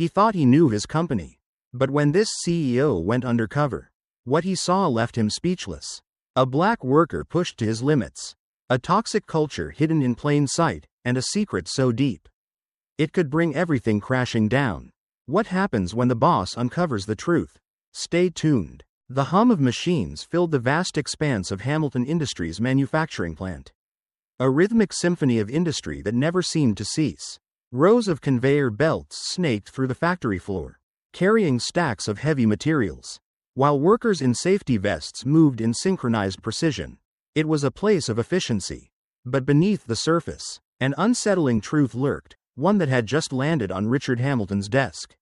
He thought he knew his company. But when this CEO went undercover, what he saw left him speechless. A black worker pushed to his limits. A toxic culture hidden in plain sight, and a secret so deep it could bring everything crashing down. What happens when the boss uncovers the truth? Stay tuned. The hum of machines filled the vast expanse of Hamilton Industries' manufacturing plant. A rhythmic symphony of industry that never seemed to cease. Rows of conveyor belts snaked through the factory floor, carrying stacks of heavy materials, while workers in safety vests moved in synchronized precision. It was a place of efficiency. But beneath the surface, an unsettling truth lurked, one that had just landed on Richard Hamilton's desk.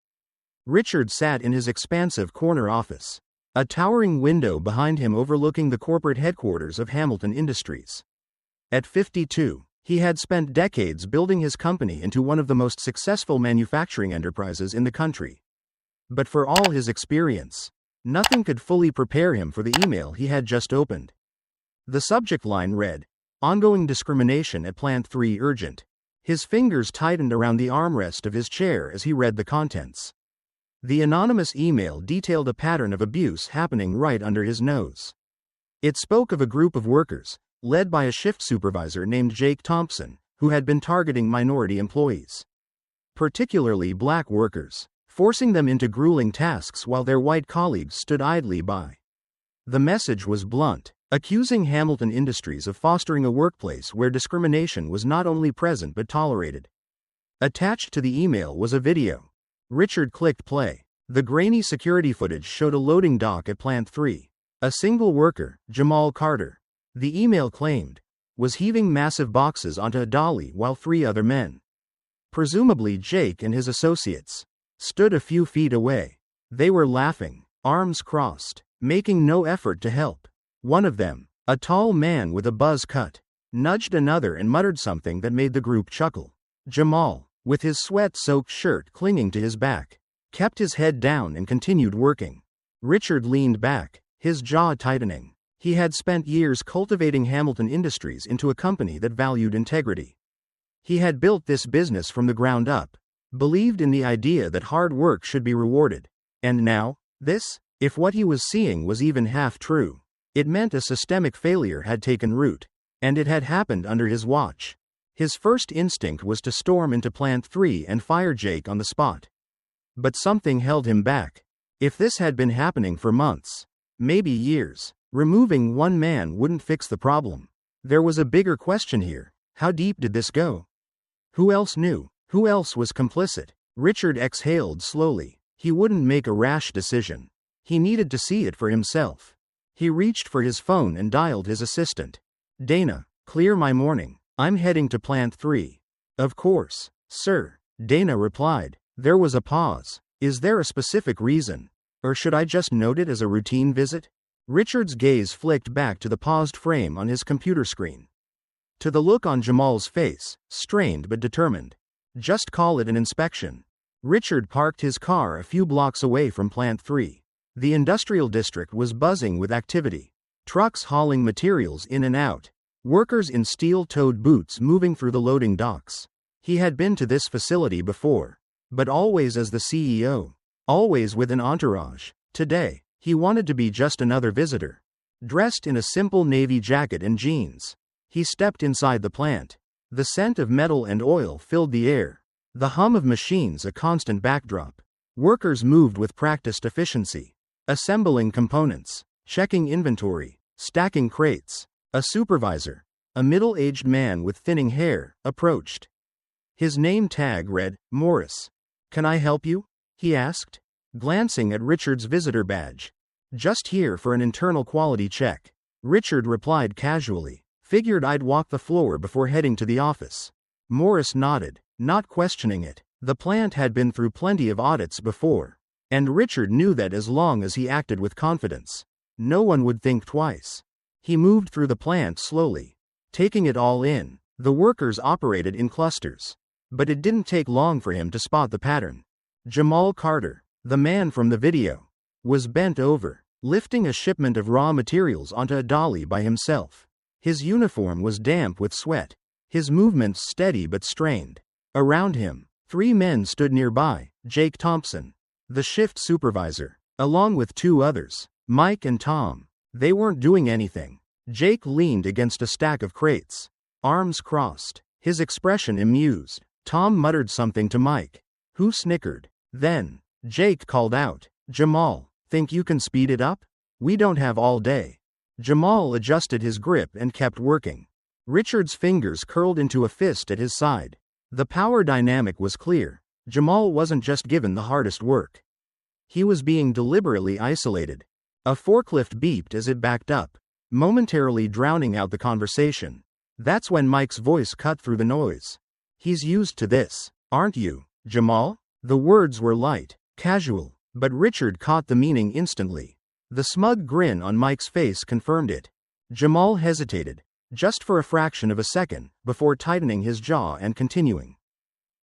Richard sat in his expansive corner office, a towering window behind him overlooking the corporate headquarters of Hamilton Industries. At 52, he had spent decades building his company into one of the most successful manufacturing enterprises in the country. But for all his experience, nothing could fully prepare him for the email he had just opened. The subject line read, "Ongoing discrimination at Plant 3 urgent." His fingers tightened around the armrest of his chair as he read the contents. The anonymous email detailed a pattern of abuse happening right under his nose. It spoke of a group of workers, led by a shift supervisor named Jake Thompson, who had been targeting minority employees, particularly black workers, forcing them into grueling tasks while their white colleagues stood idly by. The message was blunt, accusing Hamilton Industries of fostering a workplace where discrimination was not only present but tolerated. Attached to the email was a video. Richard clicked play. The grainy security footage showed a loading dock at Plant 3. A single worker, Jamal Carter, the email claimed, was heaving massive boxes onto a dolly while 3 other men, presumably Jake and his associates, stood a few feet away. They were laughing, arms crossed, making no effort to help. One of them, a tall man with a buzz cut, nudged another and muttered something that made the group chuckle. Jamal, with his sweat-soaked shirt clinging to his back, kept his head down and continued working. Richard leaned back, his jaw tightening. He had spent years cultivating Hamilton Industries into a company that valued integrity. He had built this business from the ground up, believed in the idea that hard work should be rewarded. And now, this? If what he was seeing was even half true, it meant a systemic failure had taken root, and it had happened under his watch. His first instinct was to storm into Plant 3 and fire Jake on the spot. But something held him back. If this had been happening for months, maybe years, removing one man wouldn't fix the problem. There was a bigger question here. How deep did this go? Who else knew? Who else was complicit? Richard exhaled slowly. He wouldn't make a rash decision. He needed to see it for himself. He reached for his phone and dialed his assistant. "Dana, clear my morning. I'm heading to Plant 3. "Of course, sir," Dana replied. There was a pause. "Is there a specific reason? Or should I just note it as a routine visit?" Richard's gaze flicked back to the paused frame on his computer screen. To the look on Jamal's face, strained but determined. "Just call it an inspection." Richard parked his car a few blocks away from Plant 3. The industrial district was buzzing with activity. Trucks hauling materials in and out. Workers in steel-toed boots moving through the loading docks. He had been to this facility before, but always as the CEO. Always with an entourage. Today, he wanted to be just another visitor. Dressed in a simple navy jacket and jeans, he stepped inside the plant. The scent of metal and oil filled the air. The hum of machines a constant backdrop. Workers moved with practiced efficiency. Assembling components, checking inventory, stacking crates. A supervisor, a middle-aged man with thinning hair, approached. His name tag read, Morris. "Can I help you?" he asked, glancing at Richard's visitor badge. "Just here for an internal quality check." Richard replied casually. "Figured I'd walk the floor before heading to the office." Morris nodded, not questioning it. The plant had been through plenty of audits before, and Richard knew that as long as he acted with confidence, no one would think twice. He moved through the plant slowly, taking it all in. The workers operated in clusters, but it didn't take long for him to spot the pattern. Jamal Carter, the man from the video, was bent over, lifting a shipment of raw materials onto a dolly by himself. His uniform was damp with sweat, his movements steady but strained. Around him, 3 men stood nearby, Jake Thompson, the shift supervisor, along with two others, Mike and Tom. They weren't doing anything. Jake leaned against a stack of crates, arms crossed, his expression amused. Tom muttered something to Mike, who snickered. Then, Jake called out, "Jamal, think you can speed it up? We don't have all day." Jamal adjusted his grip and kept working. Richard's fingers curled into a fist at his side. The power dynamic was clear. Jamal wasn't just given the hardest work. He was being deliberately isolated. A forklift beeped as it backed up, momentarily drowning out the conversation. That's when Mike's voice cut through the noise. "He's used to this, aren't you, Jamal?" The words were light, casual, but Richard caught the meaning instantly. The smug grin on Mike's face confirmed it. Jamal hesitated, just for a fraction of a second, before tightening his jaw and continuing.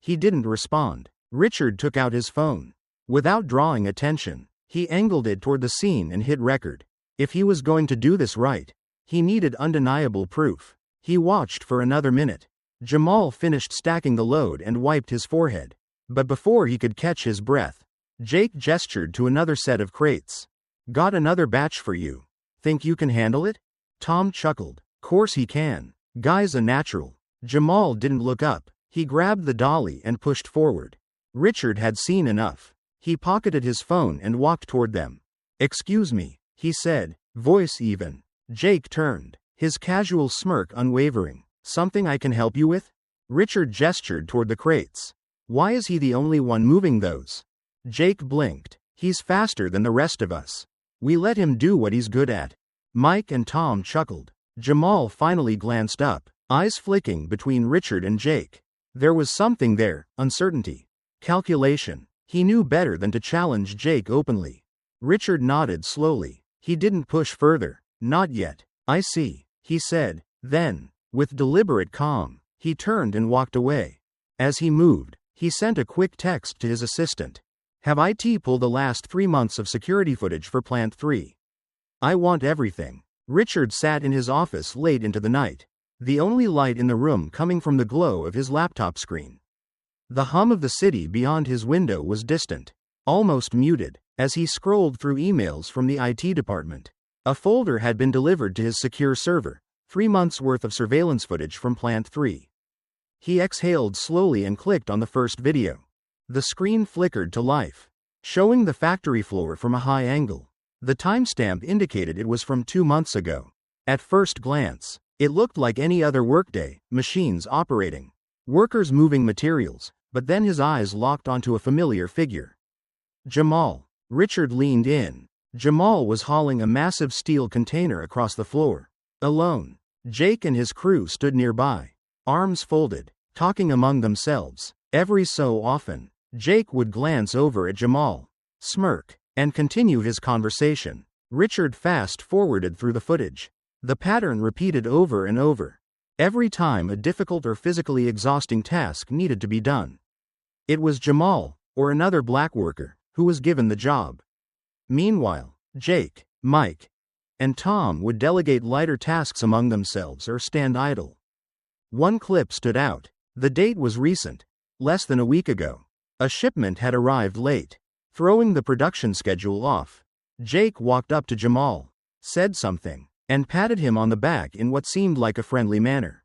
He didn't respond. Richard took out his phone. Without drawing attention, he angled it toward the scene and hit record. If he was going to do this right, he needed undeniable proof. He watched for another minute. Jamal finished stacking the load and wiped his forehead. But before he could catch his breath, Jake gestured to another set of crates. "Got another batch for you. Think you can handle it?" Tom chuckled. "Course he can. Guy's a natural." Jamal didn't look up. He grabbed the dolly and pushed forward. Richard had seen enough. He pocketed his phone and walked toward them. "Excuse me," he said, voice even. Jake turned, his casual smirk unwavering. "Something I can help you with?" Richard gestured toward the crates. "Why is he the only one moving those?" Jake blinked. "He's faster than the rest of us. We let him do what he's good at." Mike and Tom chuckled. Jamal finally glanced up, eyes flicking between Richard and Jake. There was something there, uncertainty, calculation. He knew better than to challenge Jake openly. Richard nodded slowly. He didn't push further. "Not yet." "I see," he said. Then, with deliberate calm, he turned and walked away. As he moved, he sent a quick text to his assistant. "Have IT pulled the last 3 months of security footage for Plant 3? I want everything." Richard sat in his office late into the night, the only light in the room coming from the glow of his laptop screen. The hum of the city beyond his window was distant, almost muted, as he scrolled through emails from the IT department. A folder had been delivered to his secure server, 3 months' worth of surveillance footage from Plant 3. He exhaled slowly and clicked on the first video. The screen flickered to life, showing the factory floor from a high angle. The timestamp indicated it was from 2 months ago. At first glance, it looked like any other workday, machines operating, workers moving materials, but then his eyes locked onto a familiar figure. Jamal. Richard leaned in. Jamal was hauling a massive steel container across the floor. Alone. Jake and his crew stood nearby, arms folded, talking among themselves. Every so often, Jake would glance over at Jamal, smirk, and continue his conversation. Richard fast-forwarded through the footage. The pattern repeated over and over, every time a difficult or physically exhausting task needed to be done. It was Jamal, or another black worker, who was given the job. Meanwhile, Jake, Mike, and Tom would delegate lighter tasks among themselves or stand idle. One clip stood out. The date was recent, less than a week ago. A shipment had arrived late, throwing the production schedule off. Jake walked up to Jamal, said something, and patted him on the back in what seemed like a friendly manner.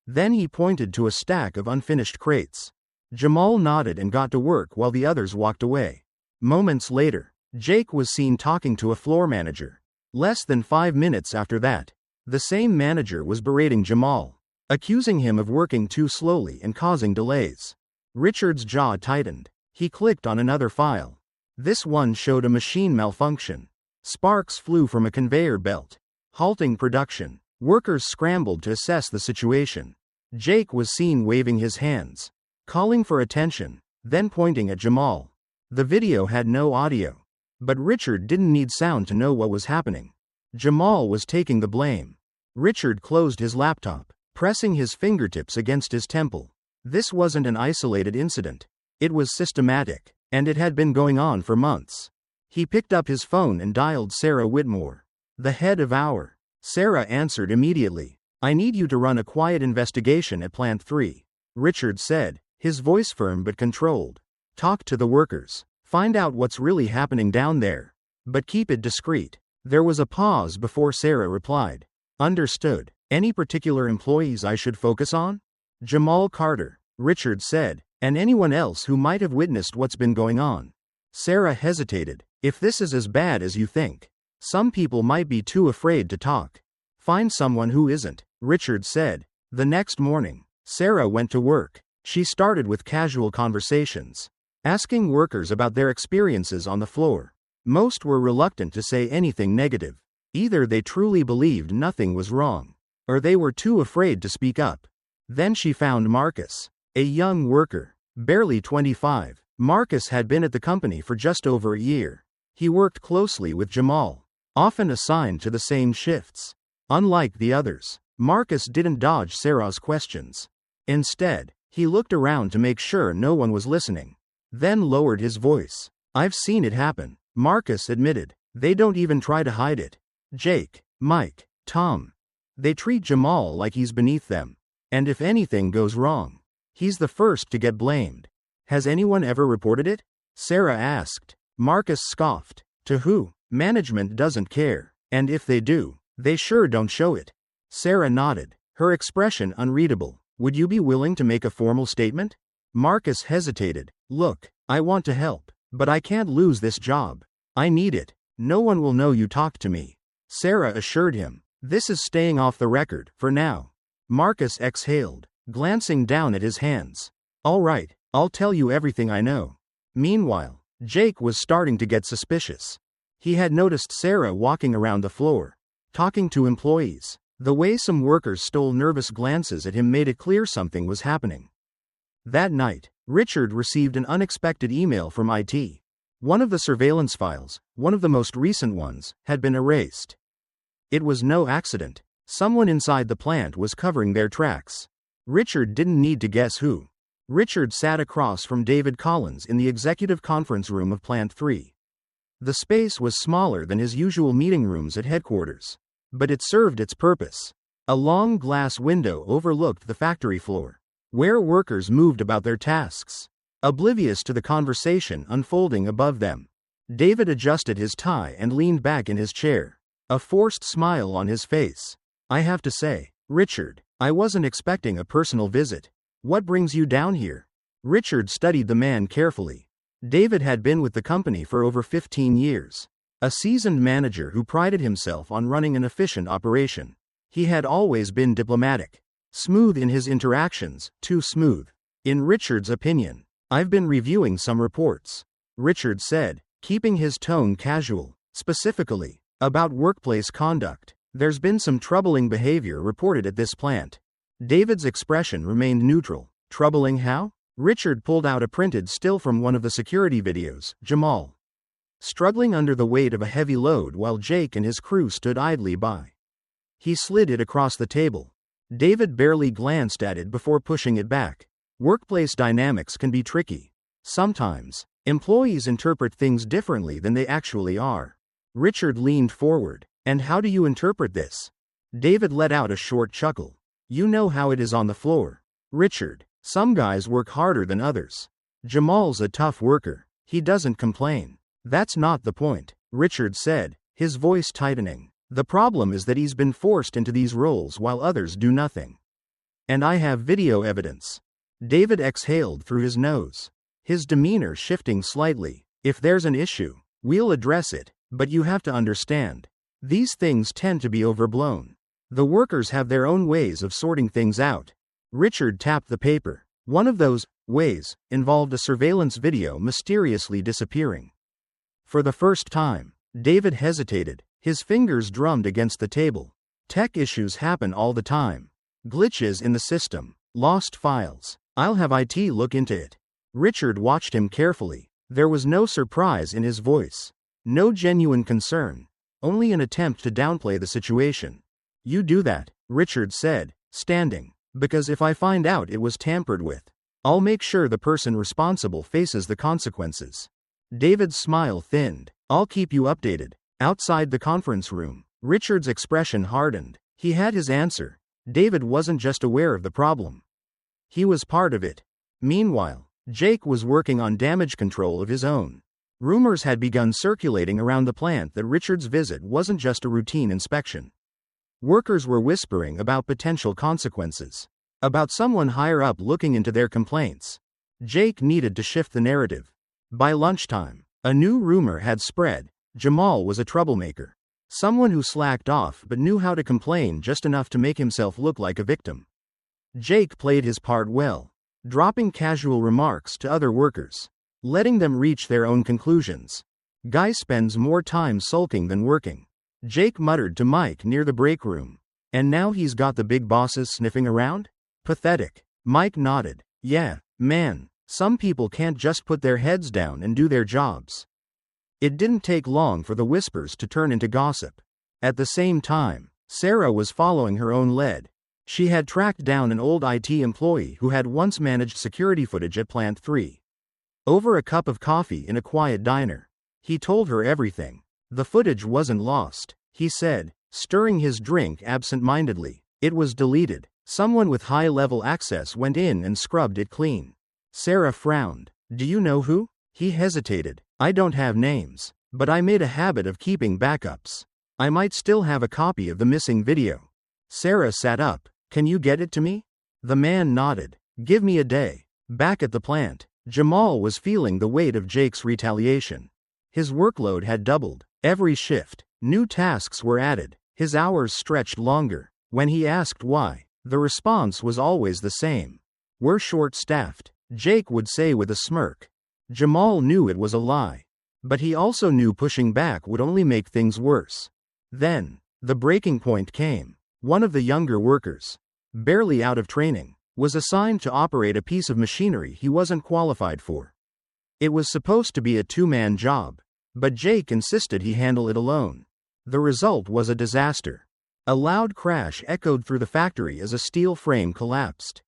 Then he pointed to a stack of unfinished crates. Jamal nodded and got to work while the others walked away. Moments later, Jake was seen talking to a floor manager. Less than 5 minutes after that, the same manager was berating Jamal, accusing him of working too slowly and causing delays. Richard's jaw tightened. He clicked on another file. This one showed a machine malfunction. Sparks flew from a conveyor belt, halting production. Workers scrambled to assess the situation. Jake was seen waving his hands, calling for attention, then pointing at Jamal. The video had no audio, but Richard didn't need sound to know what was happening. Jamal was taking the blame. Richard closed his laptop, pressing his fingertips against his temple. This wasn't an isolated incident. It was systematic, and it had been going on for months. He picked up his phone and dialed Sarah Whitmore, the head of our. Sarah answered immediately. "I need you to run a quiet investigation at Plant 3, Richard said, his voice firm but controlled. Talk to the workers. Find out what's really happening down there. But keep it discreet. There was a pause before Sarah replied. Understood. Any particular employees I should focus on? Jamal Carter, Richard said, and anyone else who might have witnessed what's been going on. Sarah hesitated. If this is as bad as you think, some people might be too afraid to talk. Find someone who isn't, Richard said. The next morning, Sarah went to work. She started with casual conversations, asking workers about their experiences on the floor. Most were reluctant to say anything negative. Either they truly believed nothing was wrong, or they were too afraid to speak up. Then she found Marcus, a young worker, barely 25. Marcus had been at the company for just over a year. He worked closely with Jamal, often assigned to the same shifts. Unlike the others, Marcus didn't dodge Sarah's questions. Instead, he looked around to make sure no one was listening, then lowered his voice. I've seen it happen, Marcus admitted. They don't even try to hide it. Jake, Mike, Tom. They treat Jamal like he's beneath them. And if anything goes wrong, he's the first to get blamed. Has anyone ever reported it? Sarah asked. Marcus scoffed. To who? Management doesn't care. And if they do, they sure don't show it. Sarah nodded, her expression unreadable. Would you be willing to make a formal statement? Marcus hesitated. Look, I want to help, but I can't lose this job. I need it. No one will know you talked to me. Sarah assured him. This is staying off the record, for now. Marcus exhaled, glancing down at his hands. All right, I'll tell you everything I know. Meanwhile, Jake was starting to get suspicious. He had noticed Sarah walking around the floor, talking to employees. The way some workers stole nervous glances at him made it clear something was happening. That night, Richard received an unexpected email from IT. One of the surveillance files, one of the most recent ones, had been erased. It was no accident. Someone inside the plant was covering their tracks. Richard didn't need to guess who. Richard sat across from David Collins in the executive conference room of Plant 3. The space was smaller than his usual meeting rooms at headquarters, but it served its purpose. A long glass window overlooked the factory floor, where workers moved about their tasks, oblivious to the conversation unfolding above them. David adjusted his tie and leaned back in his chair, a forced smile on his face. I have to say, Richard, I wasn't expecting a personal visit. What brings you down here? Richard studied the man carefully. David had been with the company for over 15 years. A seasoned manager who prided himself on running an efficient operation. He had always been diplomatic, smooth in his interactions, too smooth, in Richard's opinion. I've been reviewing some reports, Richard said, keeping his tone casual, specifically about workplace conduct. There's been some troubling behavior reported at this plant. David's expression remained neutral. Troubling how? Richard pulled out a printed still from one of the security videos. Jamal, struggling under the weight of a heavy load while Jake and his crew stood idly by. He slid it across the table. David barely glanced at it before pushing it back. Workplace dynamics can be tricky. Sometimes, employees interpret things differently than they actually are. Richard leaned forward. And how do you interpret this? David let out a short chuckle. You know how it is on the floor, Richard. Some guys work harder than others. Jamal's a tough worker. He doesn't complain. That's not the point, Richard said, his voice tightening. The problem is that he's been forced into these roles while others do nothing. And I have video evidence. David exhaled through his nose, his demeanor shifting slightly. If there's an issue, we'll address it, but you have to understand. These things tend to be overblown. The workers have their own ways of sorting things out. Richard tapped the paper. One of those ways involved a surveillance video mysteriously disappearing. For the first time, David hesitated. His fingers drummed against the table. Tech issues happen all the time. Glitches in the system. Lost files. I'll have IT look into it. Richard watched him carefully. There was no surprise in his voice. No genuine concern. Only an attempt to downplay the situation. You do that, Richard said, standing. Because if I find out it was tampered with, I'll make sure the person responsible faces the consequences. David's smile thinned. I'll keep you updated. Outside the conference room, Richard's expression hardened. He had his answer. David wasn't just aware of the problem. He was part of it. Meanwhile, Jake was working on damage control of his own. Rumors had begun circulating around the plant that Richard's visit wasn't just a routine inspection. Workers were whispering about potential consequences, about someone higher up looking into their complaints. Jake needed to shift the narrative. By lunchtime, a new rumor had spread. Jamal was a troublemaker. Someone who slacked off but knew how to complain just enough to make himself look like a victim. Jake played his part well, dropping casual remarks to other workers, letting them reach their own conclusions. Guy spends more time sulking than working, Jake muttered to Mike near the break room. And now he's got the big bosses sniffing around? Pathetic. Mike nodded. Yeah, man, some people can't just put their heads down and do their jobs. It didn't take long for the whispers to turn into gossip. At the same time, Sarah was following her own lead. She had tracked down an old IT employee who had once managed security footage at Plant 3. Over a cup of coffee in a quiet diner, he told her everything. The footage wasn't lost, he said, stirring his drink absent-mindedly. It was deleted. Someone with high-level access went in and scrubbed it clean. Sarah frowned. Do you know who? He hesitated. I don't have names, but I made a habit of keeping backups. I might still have a copy of the missing video. Sarah sat up. Can you get it to me? The man nodded. Give me a day. Back at the plant, Jamal was feeling the weight of Jake's retaliation. His workload had doubled. Every shift, new tasks were added. His hours stretched longer. When he asked why, the response was always the same. We're short-staffed, Jake would say with a smirk. Jamal knew it was a lie, but he also knew pushing back would only make things worse. Then, the breaking point came. One of the younger workers, barely out of training, was assigned to operate a piece of machinery he wasn't qualified for. It was supposed to be a two-man job, but Jake insisted he handle it alone. The result was a disaster. A loud crash echoed through the factory as a steel frame collapsed,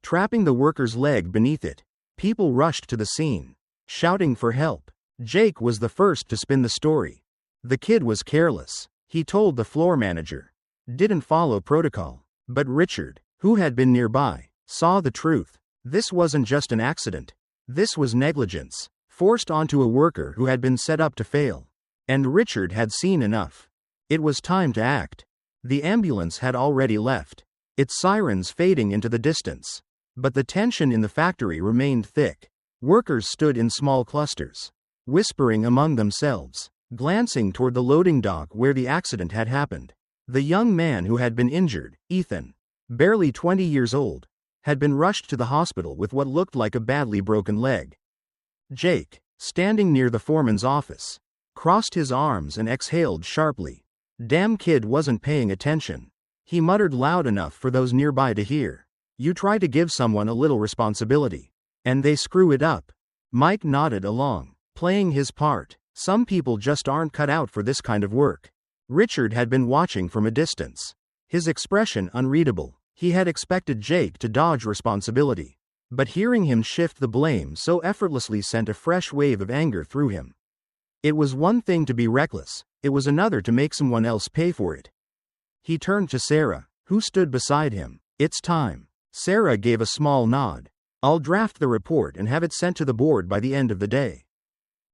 trapping the worker's leg beneath it. People rushed to the scene, shouting for help. Jake was the first to spin the story. The kid was careless, he told the floor manager. Didn't follow protocol. But Richard, who had been nearby, saw the truth. This wasn't just an accident. This was negligence, forced onto a worker who had been set up to fail. And Richard had seen enough. It was time to act. The ambulance had already left, its sirens fading into the distance. But the tension in the factory remained thick. Workers stood in small clusters, whispering among themselves, glancing toward the loading dock where the accident had happened. The young man who had been injured, Ethan, barely 20 years old, had been rushed to the hospital with what looked like a badly broken leg. Jake, standing near the foreman's office, crossed his arms and exhaled sharply. Damn kid wasn't paying attention. He muttered loud enough for those nearby to hear. You try to give someone a little responsibility, and they screw it up. Mike nodded along, playing his part. Some people just aren't cut out for this kind of work. Richard had been watching from a distance, his expression unreadable. He had expected Jake to dodge responsibility, but hearing him shift the blame so effortlessly sent a fresh wave of anger through him. It was one thing to be reckless, it was another to make someone else pay for it. He turned to Sarah, who stood beside him. It's time. Sarah gave a small nod. I'll draft the report and have it sent to the board by the end of the day.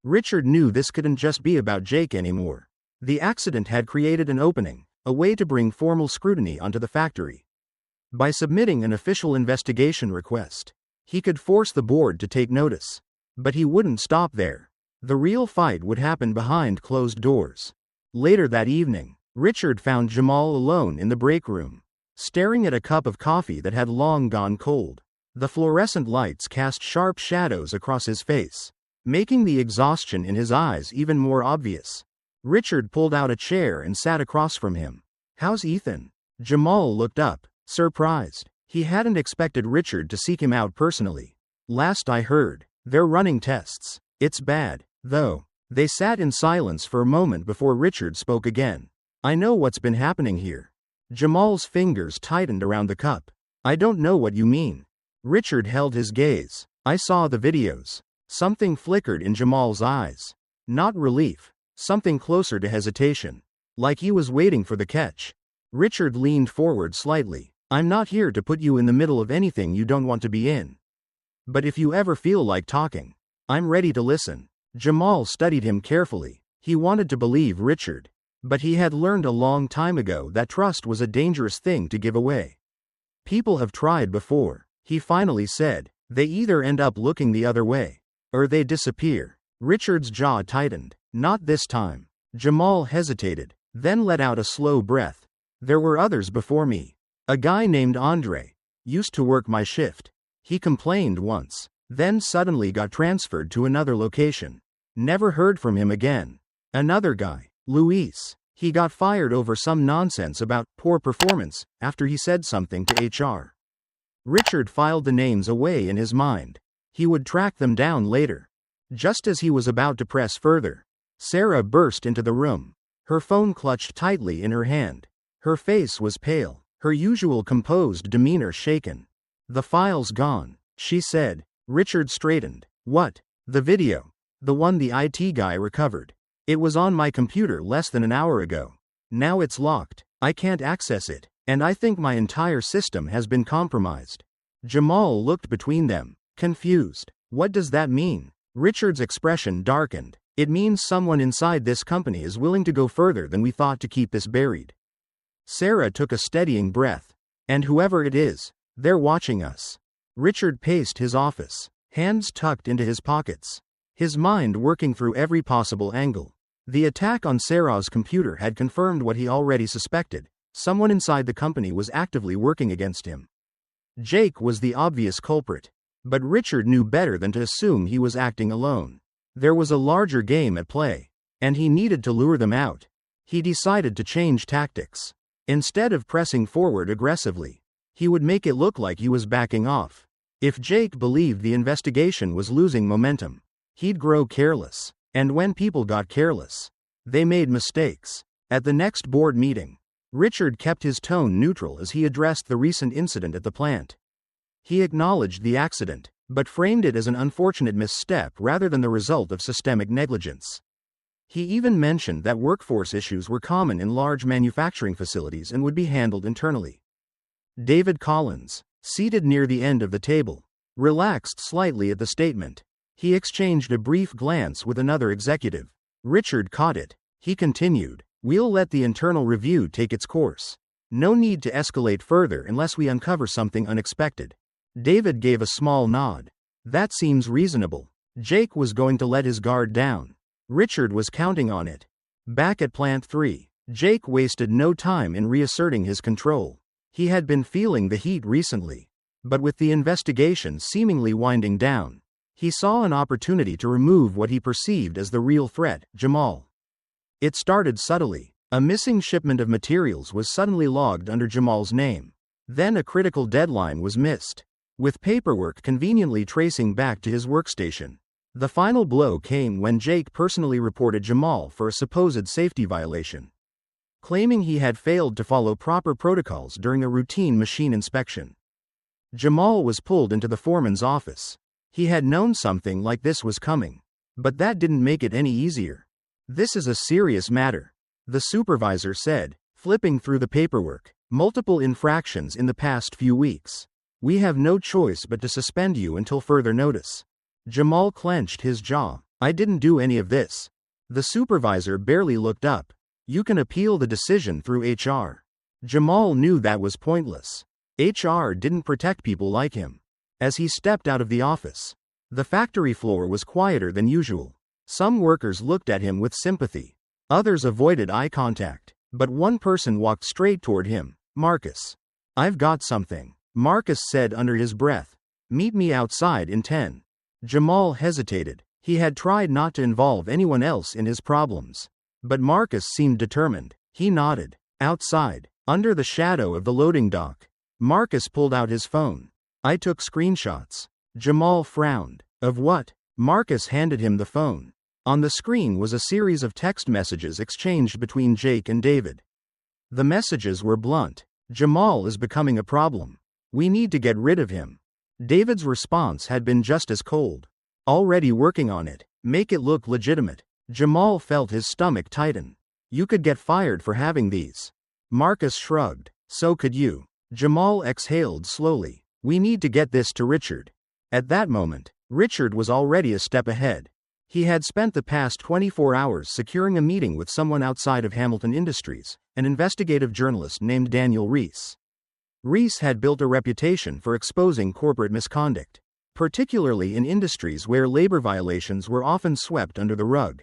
Richard knew this couldn't just be about Jake anymore. The accident had created an opening, a way to bring formal scrutiny onto the factory. By submitting an official investigation request, he could force the board to take notice. But he wouldn't stop there. The real fight would happen behind closed doors. Later that evening, Richard found Jamal alone in the break room, staring at a cup of coffee that had long gone cold. The fluorescent lights cast sharp shadows across his face, making the exhaustion in his eyes even more obvious. Richard pulled out a chair and sat across from him. How's Ethan? Jamal looked up, surprised. He hadn't expected Richard to seek him out personally. Last I heard, they're running tests. It's bad, though. They sat in silence for a moment before Richard spoke again. I know what's been happening here. Jamal's fingers tightened around the cup. I don't know what you mean. Richard held his gaze. I saw the videos. Something flickered in Jamal's eyes. Not relief. Something closer to hesitation. Like he was waiting for the catch. Richard leaned forward slightly. I'm not here to put you in the middle of anything you don't want to be in. But if you ever feel like talking, I'm ready to listen. Jamal studied him carefully. He wanted to believe Richard. But he had learned a long time ago that trust was a dangerous thing to give away. People have tried before, he finally said. They either end up looking the other way, or they disappear. Richard's jaw tightened. Not this time. Jamal hesitated, then let out a slow breath. There were others before me. A guy named Andre used to work my shift. He complained once, then suddenly got transferred to another location. Never heard from him again. Another guy, Luis. He got fired over some nonsense about poor performance after he said something to HR. Richard filed the names away in his mind. He would track them down later. Just as he was about to press further, Sarah burst into the room. Her phone clutched tightly in her hand. Her face was pale, her usual composed demeanor shaken. The file's gone, she said. Richard straightened. What? The video. The one the IT guy recovered. It was on my computer less than an hour ago. Now it's locked. I can't access it, and I think my entire system has been compromised. Jamal looked between them, confused. What does that mean? Richard's expression darkened. It means someone inside this company is willing to go further than we thought to keep this buried. Sarah took a steadying breath. And whoever it is, they're watching us. Richard paced his office, hands tucked into his pockets, his mind working through every possible angle. The attack on Sarah's computer had confirmed what he already suspected. Someone inside the company was actively working against him. Jake was the obvious culprit, but Richard knew better than to assume he was acting alone. There was a larger game at play, and he needed to lure them out. He decided to change tactics. Instead of pressing forward aggressively, he would make it look like he was backing off. If Jake believed the investigation was losing momentum, he'd grow careless. And when people got careless, they made mistakes. At the next board meeting, Richard kept his tone neutral as he addressed the recent incident at the plant. He acknowledged the accident, but framed it as an unfortunate misstep rather than the result of systemic negligence. He even mentioned that workforce issues were common in large manufacturing facilities and would be handled internally. David Collins, seated near the end of the table, relaxed slightly at the statement. He exchanged a brief glance with another executive. Richard caught it. He continued, "We'll let the internal review take its course. No need to escalate further unless we uncover something unexpected." David gave a small nod. That seems reasonable. Jake was going to let his guard down. Richard was counting on it. Back at Plant 3, Jake wasted no time in reasserting his control. He had been feeling the heat recently, but with the investigation seemingly winding down, he saw an opportunity to remove what he perceived as the real threat, Jamal. It started subtly. A missing shipment of materials was suddenly logged under Jamal's name. Then a critical deadline was missed, with paperwork conveniently tracing back to his workstation. The final blow came when Jake personally reported Jamal for a supposed safety violation, claiming he had failed to follow proper protocols during a routine machine inspection. Jamal was pulled into the foreman's office. He had known something like this was coming, but that didn't make it any easier. "This is a serious matter," the supervisor said, flipping through the paperwork. "Multiple infractions in the past few weeks. We have no choice but to suspend you until further notice." Jamal clenched his jaw. "I didn't do any of this." The supervisor barely looked up. "You can appeal the decision through HR." Jamal knew that was pointless. HR didn't protect people like him. As he stepped out of the office, the factory floor was quieter than usual. Some workers looked at him with sympathy. Others avoided eye contact. But one person walked straight toward him. "Marcus. I've got something," Marcus said under his breath. "Meet me outside in 10. Jamal hesitated. He had tried not to involve anyone else in his problems. But Marcus seemed determined. He nodded. Outside, under the shadow of the loading dock, Marcus pulled out his phone. "I took screenshots." Jamal frowned. "Of what?" Marcus handed him the phone. On the screen was a series of text messages exchanged between Jake and David. The messages were blunt. "Jamal is becoming a problem. We need to get rid of him." David's response had been just as cold. "Already working on it. Make it look legitimate." Jamal felt his stomach tighten. "You could get fired for having these." Marcus shrugged. "So could you." Jamal exhaled slowly. "We need to get this to Richard. At that moment, Richard was already a step ahead. He had spent the past 24 hours securing a meeting with someone outside of Hamilton Industries, an investigative journalist named Daniel Reese. Reese had built a reputation for exposing corporate misconduct, particularly in industries where labor violations were often swept under the rug.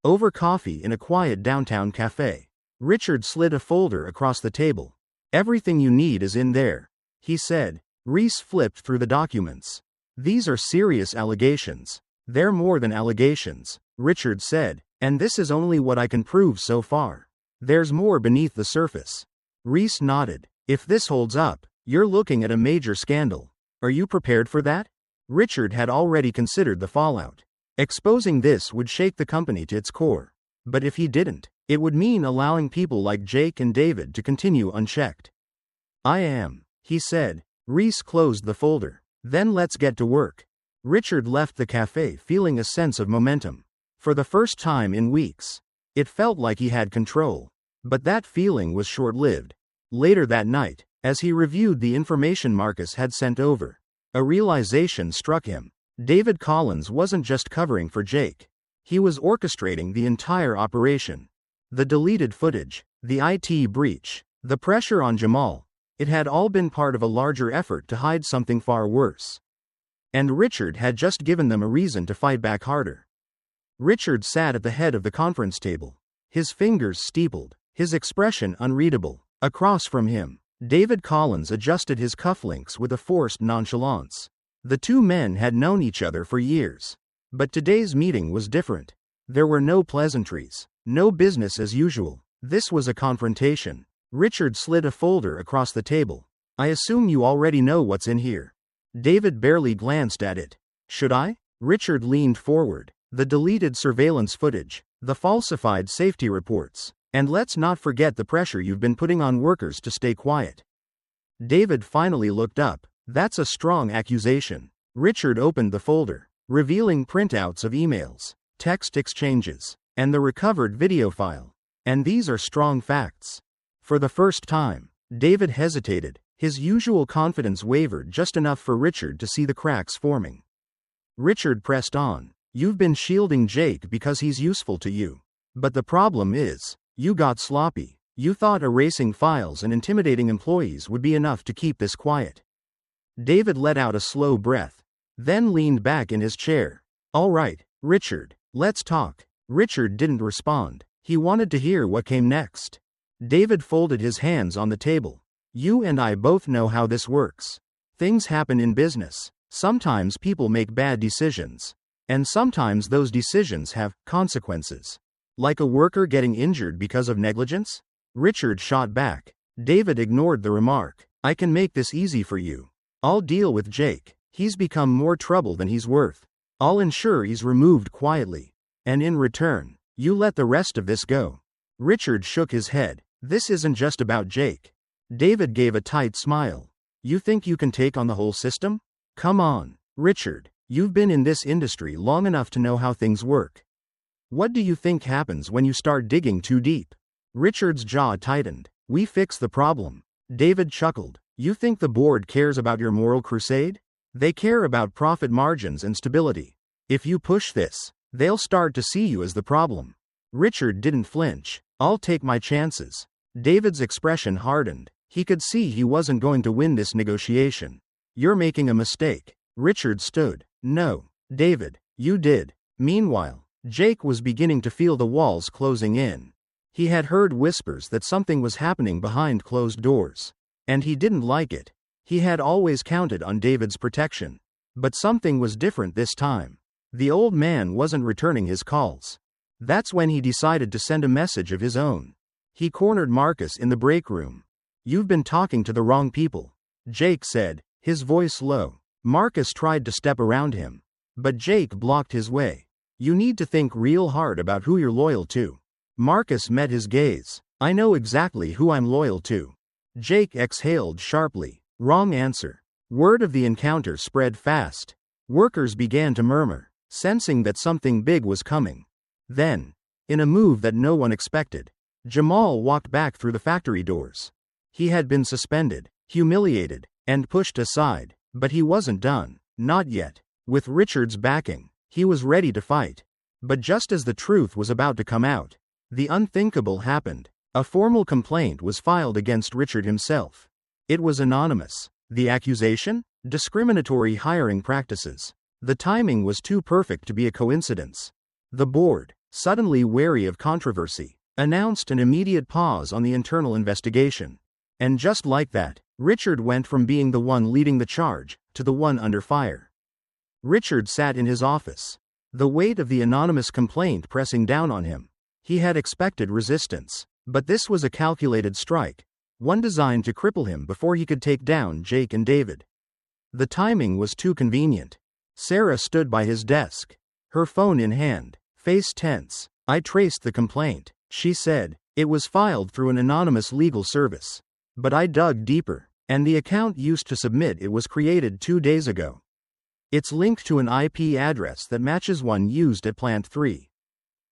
Over coffee in a quiet downtown cafe, Richard slid a folder across the table. "Everything you need is in there," he said. Reese flipped through the documents. "These are serious allegations." "They're more than allegations," Richard said, "and this is only what I can prove so far. There's more beneath the surface." Reese nodded. "If this holds up, you're looking at a major scandal. Are you prepared for that?" Richard had already considered the fallout. Exposing this would shake the company to its core. But if he didn't, it would mean allowing people like Jake and David to continue unchecked. "I am," he said. Reese closed the folder. "Then let's get to work." Richard left the cafe feeling a sense of momentum. For the first time in weeks, it felt like he had control. But that feeling was short-lived. Later that night, as he reviewed the information Marcus had sent over, a realization struck him. David Collins wasn't just covering for Jake. He was orchestrating the entire operation. The deleted footage, the IT breach, the pressure on Jamal, it had all been part of a larger effort to hide something far worse. And Richard had just given them a reason to fight back harder. Richard sat at the head of the conference table, his fingers steepled, his expression unreadable. Across from him, David Collins adjusted his cufflinks with a forced nonchalance. The two men had known each other for years. But today's meeting was different. There were no pleasantries, no business as usual. This was a confrontation. Richard slid a folder across the table. "I assume you already know what's in here." David barely glanced at it. "Should I?" Richard leaned forward. "The deleted surveillance footage, the falsified safety reports, and let's not forget the pressure you've been putting on workers to stay quiet." David finally looked up. "That's a strong accusation." Richard opened the folder, revealing printouts of emails, text exchanges, and the recovered video file. "And these are strong facts." For the first time, David hesitated. His usual confidence wavered just enough for Richard to see the cracks forming. Richard pressed on. "You've been shielding Jake because he's useful to you. But the problem is, you got sloppy. You thought erasing files and intimidating employees would be enough to keep this quiet." David let out a slow breath, then leaned back in his chair. "All right, Richard, let's talk." Richard didn't respond. He wanted to hear what came next. David folded his hands on the table. "You and I both know how this works. Things happen in business. Sometimes people make bad decisions. And sometimes those decisions have consequences. Like a worker getting injured because of negligence?" Richard shot back. David ignored the remark. "I can make this easy for you. I'll deal with Jake. He's become more trouble than he's worth. I'll ensure he's removed quietly. And in return, you let the rest of this go." Richard shook his head. "This isn't just about Jake." David gave a tight smile. "You think you can take on the whole system? Come on, Richard. You've been in this industry long enough to know how things work. What do you think happens when you start digging too deep?" Richard's jaw tightened. "We fix the problem." David chuckled. "You think the board cares about your moral crusade? They care about profit margins and stability. If you push this, they'll start to see you as the problem." Richard didn't flinch. "I'll take my chances." David's expression hardened. He could see he wasn't going to win this negotiation. "You're making a mistake." Richard stood. "No, David, you did." Meanwhile, Jake was beginning to feel the walls closing in. He had heard whispers that something was happening behind closed doors. And he didn't like it. He had always counted on David's protection. But something was different this time. The old man wasn't returning his calls. That's when he decided to send a message of his own. He cornered Marcus in the break room. "You've been talking to the wrong people," Jake said, his voice low. Marcus tried to step around him. But Jake blocked his way. "You need to think real hard about who you're loyal to." Marcus met his gaze. "I know exactly who I'm loyal to." Jake exhaled sharply. "Wrong answer." Word of the encounter spread fast. Workers began to murmur, sensing that something big was coming. Then, in a move that no one expected, Jamal walked back through the factory doors. He had been suspended, humiliated, and pushed aside, but he wasn't done. Not yet. With Richard's backing, he was ready to fight. But just as the truth was about to come out, the unthinkable happened. A formal complaint was filed against Richard himself. It was anonymous. The accusation? Discriminatory hiring practices. The timing was too perfect to be a coincidence. The board, suddenly wary of controversy, announced an immediate pause on the internal investigation. And just like that, Richard went from being the one leading the charge to the one under fire. Richard sat in his office, the weight of the anonymous complaint pressing down on him. He had expected resistance, but this was a calculated strike, one designed to cripple him before he could take down Jake and David. The timing was too convenient. Sarah stood by his desk, her phone in hand, face tense. "I traced the complaint," she said. "It was filed through an anonymous legal service. But I dug deeper, and the account used to submit it was created 2 days ago. It's linked to an IP address that matches one used at Plant 3.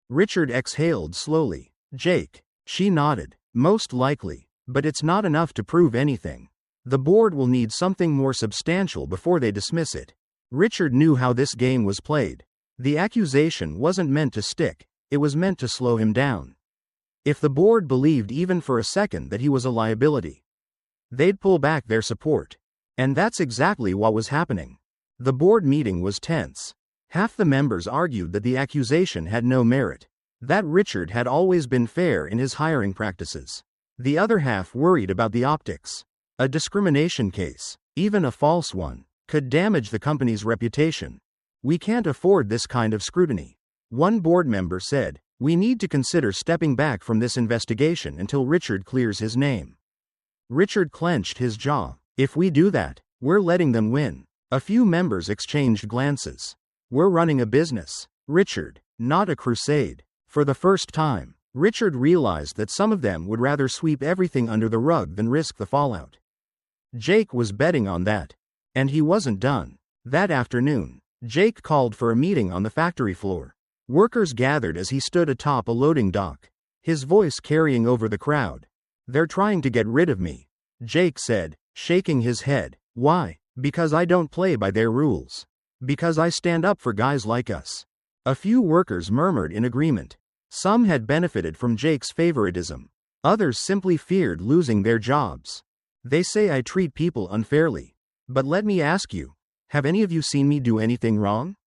Richard exhaled slowly. "Jake." She nodded. "Most likely, but it's not enough to prove anything. The board will need something more substantial before they dismiss it." Richard knew how this game was played. The accusation wasn't meant to stick, it was meant to slow him down. If the board believed even for a second that he was a liability, they'd pull back their support. And that's exactly what was happening. The board meeting was tense. Half the members argued that the accusation had no merit, that Richard had always been fair in his hiring practices. The other half worried about the optics. A discrimination case, even a false one, could damage the company's reputation. "We can't afford this kind of scrutiny," one board member said. "We need to consider stepping back from this investigation until Richard clears his name." Richard clenched his jaw. "If we do that, we're letting them win." A few members exchanged glances. "We're running a business, Richard, not a crusade." For the first time, Richard realized that some of them would rather sweep everything under the rug than risk the fallout. Jake was betting on that. And he wasn't done. That afternoon, Jake called for a meeting on the factory floor. Workers gathered as he stood atop a loading dock, his voice carrying over the crowd. "They're trying to get rid of me," Jake said, shaking his head. "Why? Because I don't play by their rules. Because I stand up for guys like us." A few workers murmured in agreement. Some had benefited from Jake's favoritism. Others simply feared losing their jobs. "They say I treat people unfairly. But let me ask you, have any of you seen me do anything wrong?"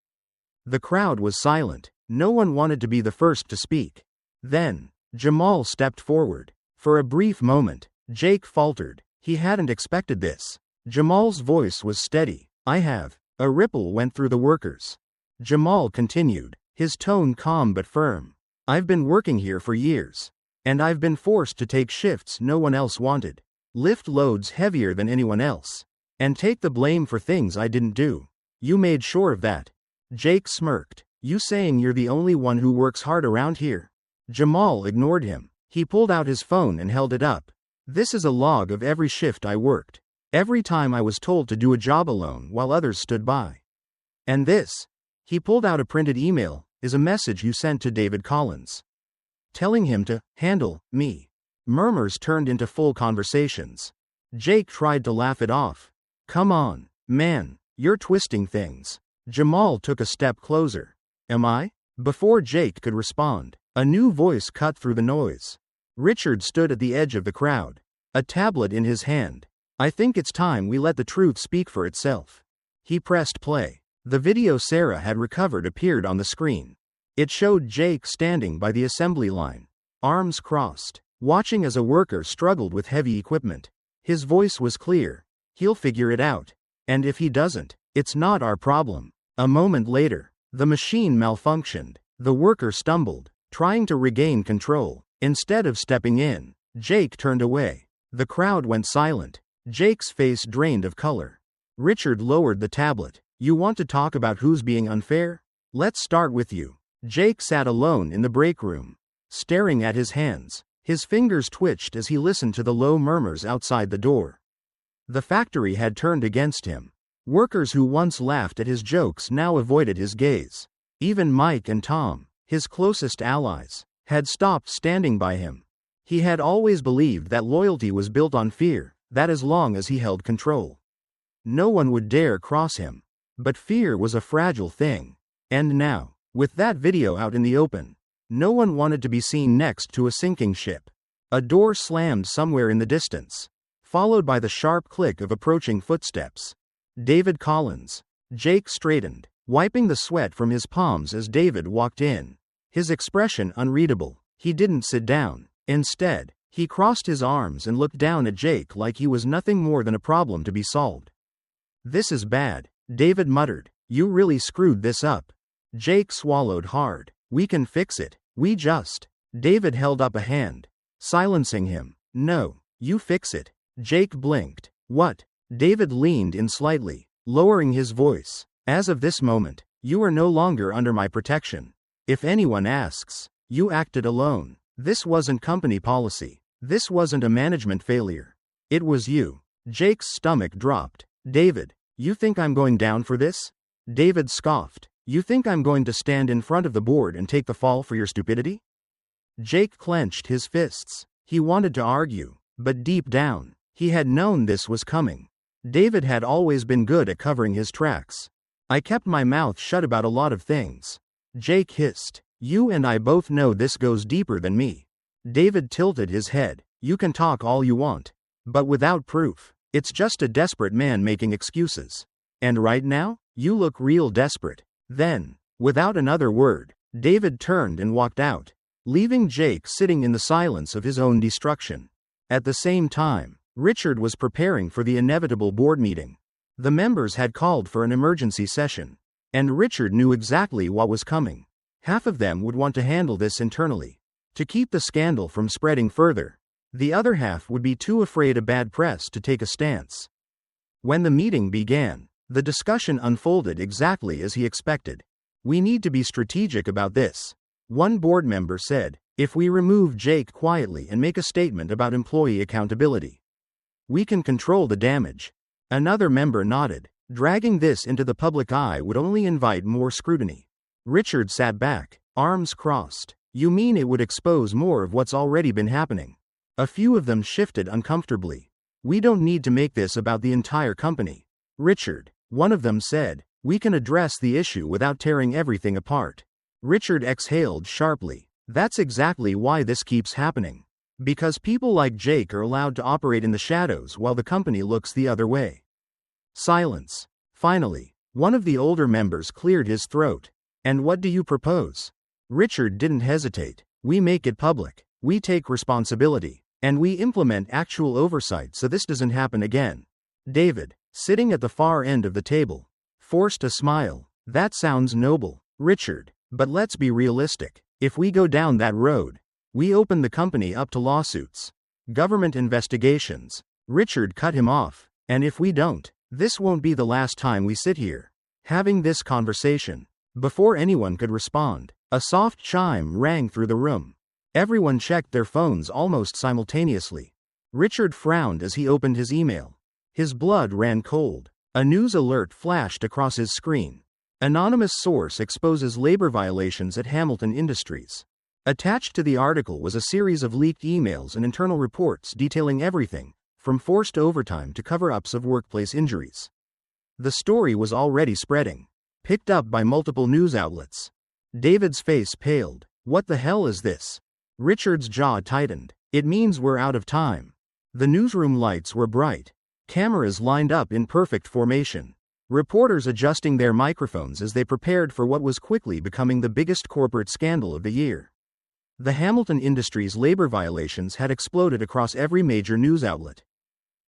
The crowd was silent. No one wanted to be the first to speak. Then, Jamal stepped forward. For a brief moment, Jake faltered. He hadn't expected this. Jamal's voice was steady. "I have." A ripple went through the workers. Jamal continued, his tone calm but firm. "I've been working here for years. And I've been forced to take shifts no one else wanted. Lift loads heavier than anyone else. And take the blame for things I didn't do. You made sure of that." Jake smirked. "You saying you're the only one who works hard around here?" Jamal ignored him. He pulled out his phone and held it up. "This is a log of every shift I worked. Every time I was told to do a job alone while others stood by. And this," he pulled out a printed email, "is a message you sent to David Collins, telling him to handle me." Murmurs turned into full conversations. Jake tried to laugh it off. "Come on, man, you're twisting things." Jamal took a step closer. "Am I?" Before Jake could respond, a new voice cut through the noise. Richard stood at the edge of the crowd, a tablet in his hand. "I think it's time we let the truth speak for itself." He pressed play. The video Sarah had recovered appeared on the screen. It showed Jake standing by the assembly line, arms crossed, watching as a worker struggled with heavy equipment. His voice was clear. "He'll figure it out. And if he doesn't, it's not our problem." A moment later, the machine malfunctioned. The worker stumbled, trying to regain control. Instead of stepping in, Jake turned away. The crowd went silent. Jake's face drained of color. Richard lowered the tablet. "You want to talk about who's being unfair? Let's start with you." Jake sat alone in the break room, staring at his hands. His fingers twitched as he listened to the low murmurs outside the door. The factory had turned against him. Workers who once laughed at his jokes now avoided his gaze. Even Mike and Tom, his closest allies, had stopped standing by him. He had always believed that loyalty was built on fear, that as long as he held control, no one would dare cross him. But fear was a fragile thing. And now, with that video out in the open, no one wanted to be seen next to a sinking ship. A door slammed somewhere in the distance, followed by the sharp click of approaching footsteps. David Collins. Jake straightened, wiping the sweat from his palms as David walked in. His expression unreadable. He didn't sit down. Instead, he crossed his arms and looked down at Jake like he was nothing more than a problem to be solved. "This is bad," David muttered. "You really screwed this up." Jake swallowed hard. "We can fix it. We just..." David held up a hand, silencing him. "No, you fix it." Jake blinked. "What?" David leaned in slightly, lowering his voice. "As of this moment, you are no longer under my protection. If anyone asks, you acted alone. This wasn't company policy. This wasn't a management failure. It was you." Jake's stomach dropped. "David, you think I'm going down for this?" David scoffed. "You think I'm going to stand in front of the board and take the fall for your stupidity?" Jake clenched his fists. He wanted to argue, but deep down, he had known this was coming. David had always been good at covering his tracks. "I kept my mouth shut about a lot of things." Jake hissed. "You and I both know this goes deeper than me." David tilted his head. "You can talk all you want, but without proof. It's just a desperate man making excuses. And right now, you look real desperate." Then, without another word, David turned and walked out, leaving Jake sitting in the silence of his own destruction. At the same time, Richard was preparing for the inevitable board meeting. The members had called for an emergency session, and Richard knew exactly what was coming. Half of them would want to handle this internally, to keep the scandal from spreading further. The other half would be too afraid of bad press to take a stance. When the meeting began, the discussion unfolded exactly as he expected. "We need to be strategic about this," one board member said. "If we remove Jake quietly and make a statement about employee accountability, we can control the damage." Another member nodded. "Dragging this into the public eye would only invite more scrutiny." Richard sat back, arms crossed. "You mean it would expose more of what's already been happening?" A few of them shifted uncomfortably. "We don't need to make this about the entire company, Richard," one of them said. "We can address the issue without tearing everything apart." Richard exhaled sharply. "That's exactly why this keeps happening. Because people like Jake are allowed to operate in the shadows while the company looks the other way." Silence. Finally, one of the older members cleared his throat. "And what do you propose?" Richard didn't hesitate. "We make it public. We take responsibility. And we implement actual oversight so this doesn't happen again." David, sitting at the far end of the table, forced a smile. "That sounds noble, Richard, but let's be realistic. If we go down that road, we open the company up to lawsuits, government investigations." Richard cut him off. "And if we don't, this won't be the last time we sit here, having this conversation." Before anyone could respond, a soft chime rang through the room. Everyone checked their phones almost simultaneously. Richard frowned as he opened his email. His blood ran cold. A news alert flashed across his screen. "Anonymous source exposes labor violations at Hamilton Industries." Attached to the article was a series of leaked emails and internal reports detailing everything, from forced overtime to cover-ups of workplace injuries. The story was already spreading, picked up by multiple news outlets. David's face paled. "What the hell is this?" Richard's jaw tightened. "It means we're out of time." The newsroom lights were bright. Cameras lined up in perfect formation. Reporters adjusting their microphones as they prepared for what was quickly becoming the biggest corporate scandal of the year. The Hamilton Industries labor violations had exploded across every major news outlet.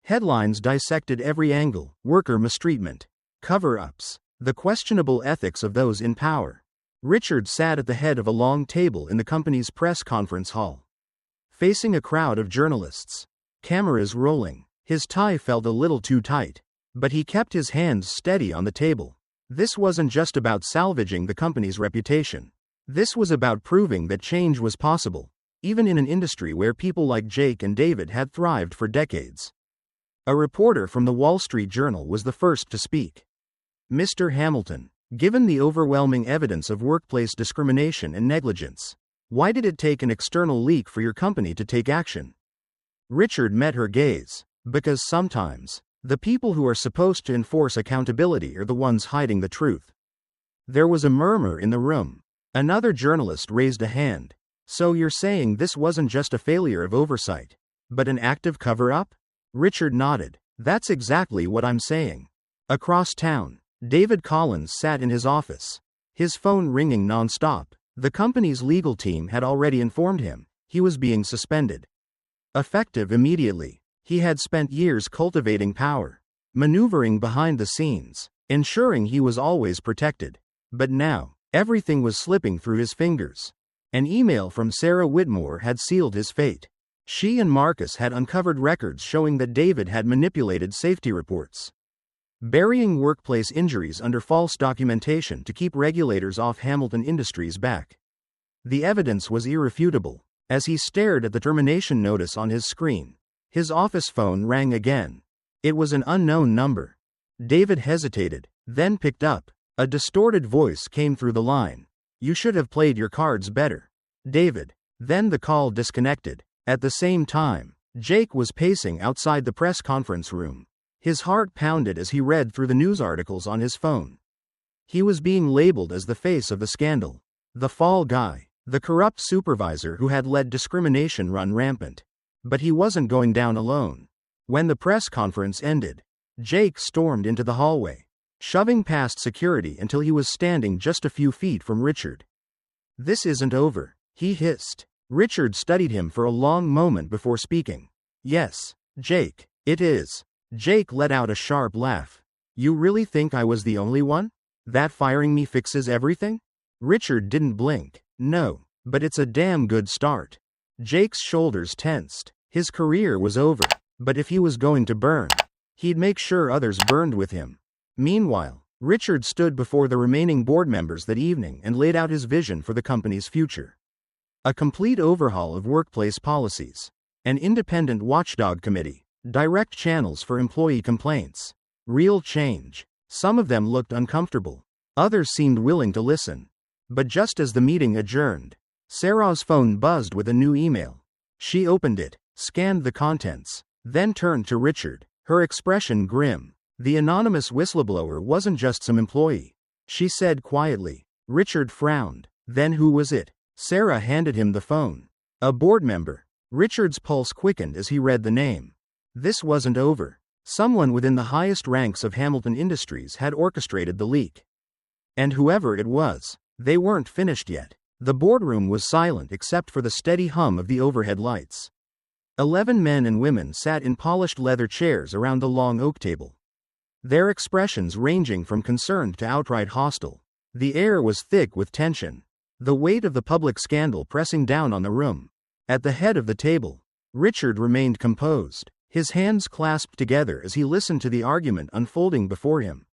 Headlines dissected every angle: worker mistreatment, cover-ups, the questionable ethics of those in power. Richard sat at the head of a long table in the company's press conference hall, facing a crowd of journalists. Cameras rolling. His tie felt a little too tight, but he kept his hands steady on the table. This wasn't just about salvaging the company's reputation. This was about proving that change was possible, even in an industry where people like Jake and David had thrived for decades. A reporter from the Wall Street Journal was the first to speak. "Mr. Hamilton, given the overwhelming evidence of workplace discrimination and negligence, why did it take an external leak for your company to take action?" Richard met her gaze. "Because sometimes, The people who are supposed to enforce accountability are the ones hiding the truth. There was a murmur in the room. Another journalist raised a hand. So you're saying this wasn't just a failure of oversight, but an active cover-up? Richard nodded. That's exactly what I'm saying. Across town, David Collins sat in his office, his phone ringing non-stop. The company's legal team had already informed him he was being suspended. Effective immediately, he had spent years cultivating power, maneuvering behind the scenes, ensuring he was always protected. But now, everything was slipping through his fingers. An email from Sarah Whitmore had sealed his fate. She and Marcus had uncovered records showing that David had manipulated safety reports, burying workplace injuries under false documentation to keep regulators off Hamilton Industries' back. The evidence was irrefutable. As he stared at the termination notice on his screen, his office phone rang again. It was an unknown number. David hesitated, then picked up. A distorted voice came through the line. You should have played your cards better, David. Then the call disconnected. At the same time, Jake was pacing outside the press conference room. His heart pounded as he read through the news articles on his phone. He was being labeled as the face of the scandal, the fall guy, the corrupt supervisor who had let discrimination run rampant. But he wasn't going down alone. When the press conference ended, Jake stormed into the hallway, shoving past security until he was standing just a few feet from Richard. This isn't over, he hissed. Richard studied him for a long moment before speaking. Yes, Jake, it is. Jake let out a sharp laugh. You really think I was the only one? That firing me fixes everything? Richard didn't blink. No, but it's a damn good start. Jake's shoulders tensed. His career was over, but if he was going to burn, he'd make sure others burned with him. Meanwhile, Richard stood before the remaining board members that evening and laid out his vision for the company's future. A complete overhaul of workplace policies, an independent watchdog committee, direct channels for employee complaints, real change. Some of them looked uncomfortable. Others seemed willing to listen. But just as the meeting adjourned, Sarah's phone buzzed with a new email. She opened it, scanned the contents, then turned to Richard, her expression grim. The anonymous whistleblower wasn't just some employee, she said quietly. Richard frowned. Then who was it? Sarah handed him the phone. A board member. Richard's pulse quickened as he read the name. This wasn't over. Someone within the highest ranks of Hamilton Industries had orchestrated the leak. And whoever it was, they weren't finished yet. The boardroom was silent except for the steady hum of the overhead lights. 11 men and women sat in polished leather chairs around the long oak table, their expressions ranging from concerned to outright hostile. The air was thick with tension, the weight of the public scandal pressing down on the room. At the head of the table, Richard remained composed, his hands clasped together as he listened to the argument unfolding before him.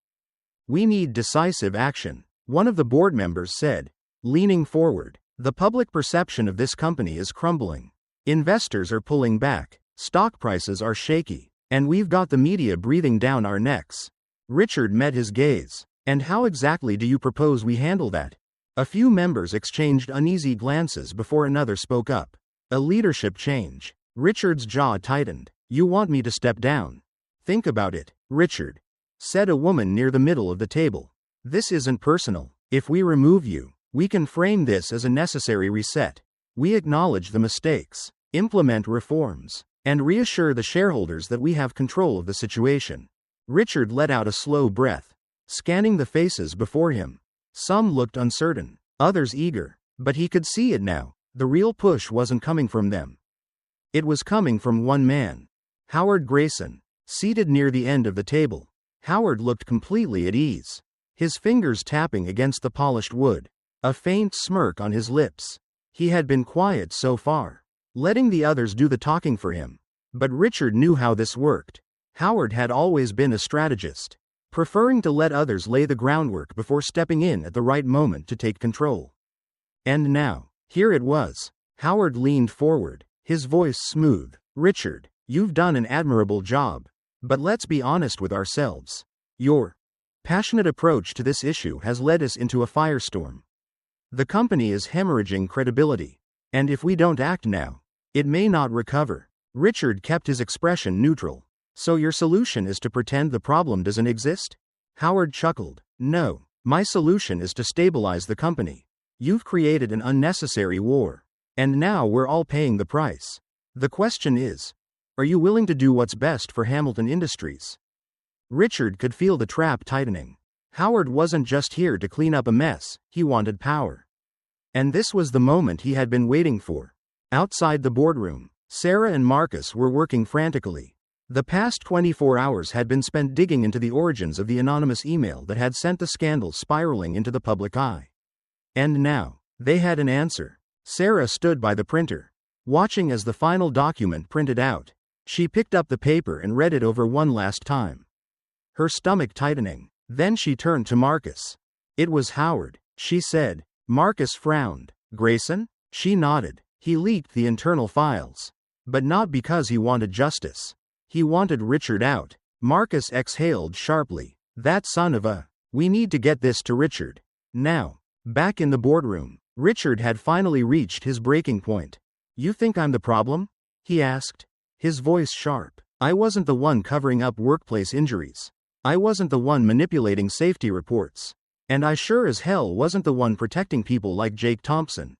We need decisive action, one of the board members said, leaning forward. The public perception of this company is crumbling. Investors are pulling back, stock prices are shaky, and we've got the media breathing down our necks. Richard met his gaze. And how exactly do you propose we handle that? A few members exchanged uneasy glances before another spoke up. A leadership change. Richard's jaw tightened. You want me to step down? Think about it, Richard, said a woman near the middle of the table. This isn't personal. If we remove you, we can frame this as a necessary reset. We acknowledge the mistakes, implement reforms, and reassure the shareholders that we have control of the situation. Richard let out a slow breath, scanning the faces before him. Some looked uncertain, others eager, but he could see it now. The real push wasn't coming from them. It was coming from one man, Howard Grayson, seated near the end of the table. Howard looked completely at ease, his fingers tapping against the polished wood, a faint smirk on his lips. He had been quiet so far, letting the others do the talking for him. But Richard knew how this worked. Howard had always been a strategist, preferring to let others lay the groundwork before stepping in at the right moment to take control. And now, here it was. Howard leaned forward, his voice smooth. Richard, you've done an admirable job. But let's be honest with ourselves. Your passionate approach to this issue has led us into a firestorm. The company is hemorrhaging credibility. And if we don't act now, it may not recover. Richard kept his expression neutral. So your solution is to pretend the problem doesn't exist? Howard chuckled. No, my solution is to stabilize the company. You've created an unnecessary war. And now we're all paying the price. The question is, are you willing to do what's best for Hamilton Industries? Richard could feel the trap tightening. Howard wasn't just here to clean up a mess, he wanted power. And this was the moment he had been waiting for. Outside the boardroom, Sarah and Marcus were working frantically. The past 24 hours had been spent digging into the origins of the anonymous email that had sent the scandal spiraling into the public eye. And now, they had an answer. Sarah stood by the printer, watching as the final document printed out. She picked up the paper and read it over one last time, her stomach tightening. Then she turned to Marcus. It was Howard, she said. Marcus frowned. Grayson? She nodded. He leaked the internal files. But not because he wanted justice. He wanted Richard out. Marcus exhaled sharply. That son of a... We need to get this to Richard. Now. Back in the boardroom, Richard had finally reached his breaking point. You think I'm the problem? He asked, his voice sharp. I wasn't the one covering up workplace injuries. I wasn't the one manipulating safety reports. And I sure as hell wasn't the one protecting people like Jake Thompson.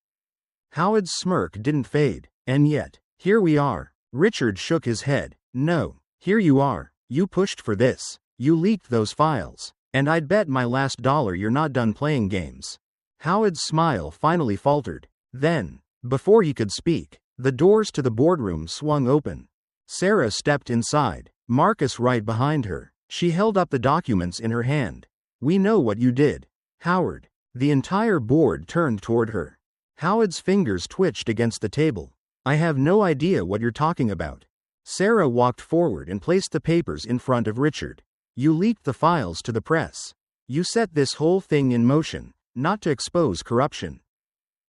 Howard's smirk didn't fade. And yet, here we are. Richard shook his head. No, here you are. You pushed for this. You leaked those files. And I'd bet my last dollar you're not done playing games. Howard's smile finally faltered. Then, before he could speak, the doors to the boardroom swung open. Sarah stepped inside, Marcus right behind her. She held up the documents in her hand. We know what you did, Howard. The entire board turned toward her. Howard's fingers twitched against the table. I have no idea what you're talking about. Sarah walked forward and placed the papers in front of Richard. You leaked the files to the press. You set this whole thing in motion, not to expose corruption,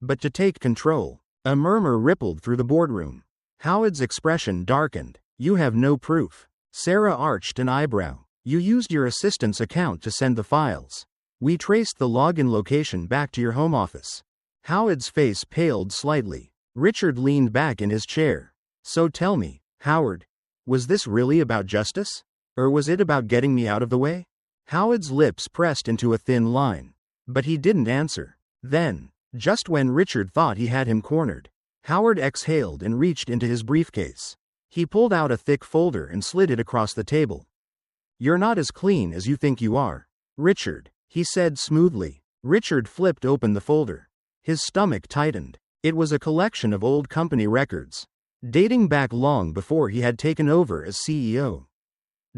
but to take control. A murmur rippled through the boardroom. Howard's expression darkened. You have no proof. Sarah arched an eyebrow. You used your assistant's account to send the files. We traced the login location back to your home office. Howard's face paled slightly. Richard leaned back in his chair. So tell me, Howard, was this really about justice? Or was it about getting me out of the way? Howard's lips pressed into a thin line. But he didn't answer. Then, just when Richard thought he had him cornered, Howard exhaled and reached into his briefcase. He pulled out a thick folder and slid it across the table. You're not as clean as you think you are, Richard, he said smoothly. Richard flipped open the folder. His stomach tightened. It was a collection of old company records, dating back long before he had taken over as CEO.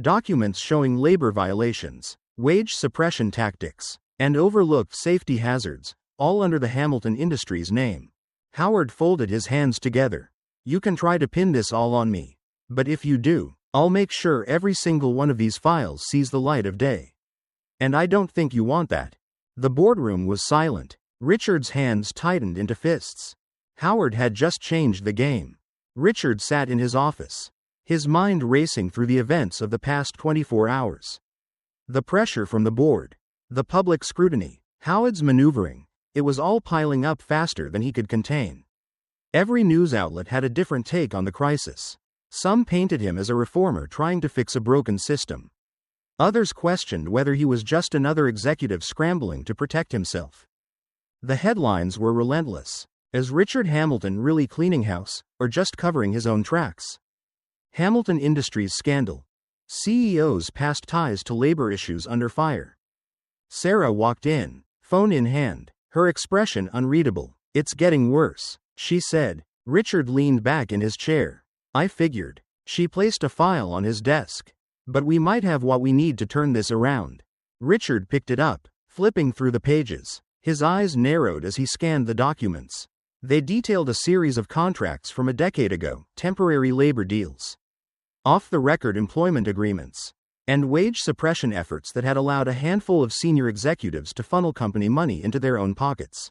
Documents showing labor violations, wage suppression tactics, and overlooked safety hazards, all under the Hamilton Industries name. Howard folded his hands together. You can try to pin this all on me. But if you do, I'll make sure every single one of these files sees the light of day. And I don't think you want that. The boardroom was silent. Richard's hands tightened into fists. Howard had just changed the game. Richard sat in his office, his mind racing through the events of the past 24 hours. The pressure from the board, the public scrutiny, Howard's maneuvering, it was all piling up faster than he could contain. Every news outlet had a different take on the crisis. Some painted him as a reformer trying to fix a broken system. Others questioned whether he was just another executive scrambling to protect himself. The headlines were relentless. Is Richard Hamilton really cleaning house, or just covering his own tracks? Hamilton Industries scandal. CEO's past ties to labor issues under fire. Sarah walked in, phone in hand, her expression unreadable. It's getting worse, she said. Richard leaned back in his chair. I figured. She placed a file on his desk. But we might have what we need to turn this around. Richard picked it up, flipping through the pages. His eyes narrowed as he scanned the documents. They detailed a series of contracts from a decade ago, temporary labor deals, off-the-record employment agreements, and wage suppression efforts that had allowed a handful of senior executives to funnel company money into their own pockets.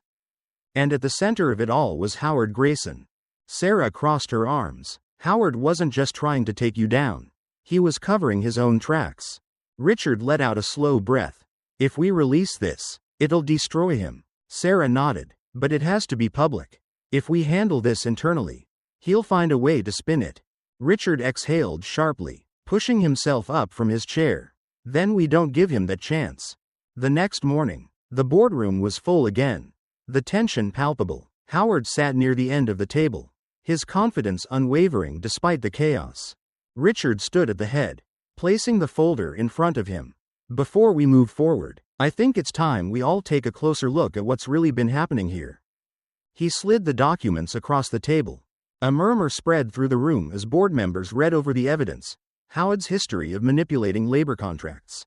And at the center of it all was Howard Grayson. Sarah crossed her arms. Howard wasn't just trying to take you down. He was covering his own tracks. Richard let out a slow breath. If we release this, it'll destroy him. Sarah nodded. But it has to be public. If we handle this internally, he'll find a way to spin it. Richard exhaled sharply. pushing himself up from his chair. Then we don't give him that chance. The next morning, the boardroom was full again. The tension palpable. Howard sat near the end of the table, his confidence unwavering despite the chaos. Richard stood at the head, placing the folder in front of him. Before we move forward, I think it's time we all take a closer look at what's really been happening here. He slid the documents across the table. A murmur spread through the room as board members read over the evidence. Howard's history of manipulating labor contracts.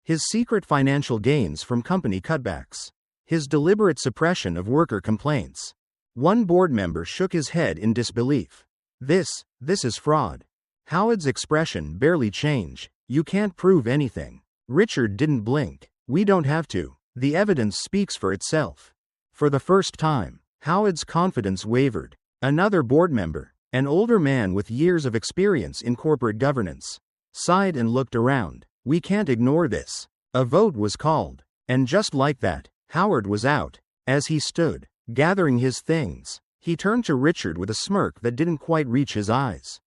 His secret financial gains from company cutbacks. His deliberate suppression of worker complaints. One board member shook his head in disbelief. This is fraud. Howard's expression barely changed. You can't prove anything. Richard didn't blink. We don't have to. The evidence speaks for itself. For the first time, Howard's confidence wavered. Another board member, an older man with years of experience in corporate governance, sighed and looked around. We can't ignore this. A vote was called. And just like that, Howard was out. As he stood, gathering his things, he turned to Richard with a smirk that didn't quite reach his eyes.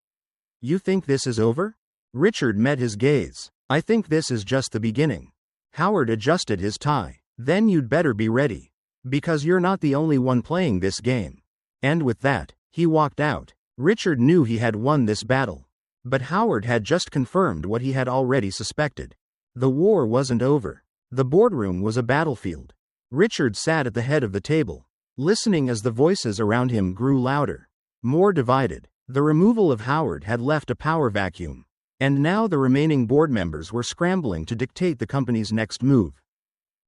You think this is over? Richard met his gaze. I think this is just the beginning. Howard adjusted his tie. Then you'd better be ready. Because you're not the only one playing this game. And with that, he walked out. Richard knew he had won this battle. But Howard had just confirmed what he had already suspected. The war wasn't over. The boardroom was a battlefield. Richard sat at the head of the table, listening as the voices around him grew louder, more divided. The removal of Howard had left a power vacuum. And now the remaining board members were scrambling to dictate the company's next move.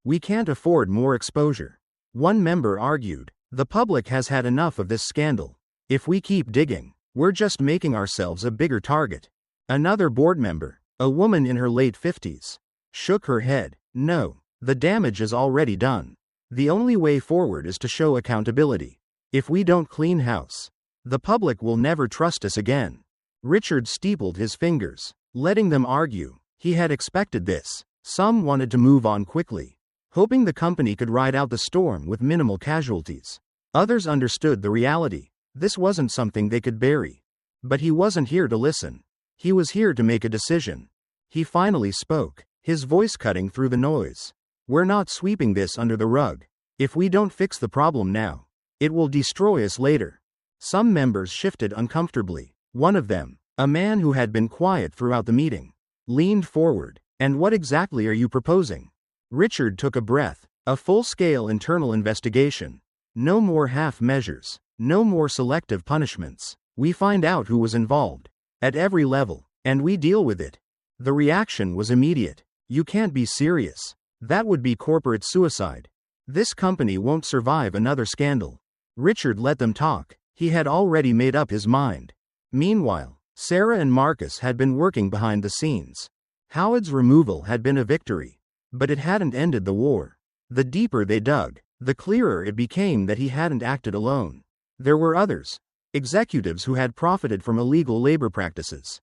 We can't afford more exposure. One member argued. The public has had enough of this scandal. If we keep digging, we're just making ourselves a bigger target. Another board member, a woman in her late 50s, shook her head. No, the damage is already done. The only way forward is to show accountability. If we don't clean house, the public will never trust us again. Richard steepled his fingers, letting them argue. He had expected this. Some wanted to move on quickly, hoping the company could ride out the storm with minimal casualties. Others understood the reality. This wasn't something they could bury. But he wasn't here to listen. He was here to make a decision. He finally spoke, his voice cutting through the noise. We're not sweeping this under the rug. If we don't fix the problem now, it will destroy us later. Some members shifted uncomfortably. One of them, a man who had been quiet throughout the meeting, leaned forward. And what exactly are you proposing? Richard took a breath. A full-scale internal investigation. No more half measures. No more selective punishments. We find out who was involved. At every level. And we deal with it. The reaction was immediate. You can't be serious. That would be corporate suicide. This company won't survive another scandal. Richard let them talk. He had already made up his mind. Meanwhile, Sarah and Marcus had been working behind the scenes. Howard's removal had been a victory. But it hadn't ended the war. The deeper they dug, the clearer it became that he hadn't acted alone. There were others. Executives who had profited from illegal labor practices.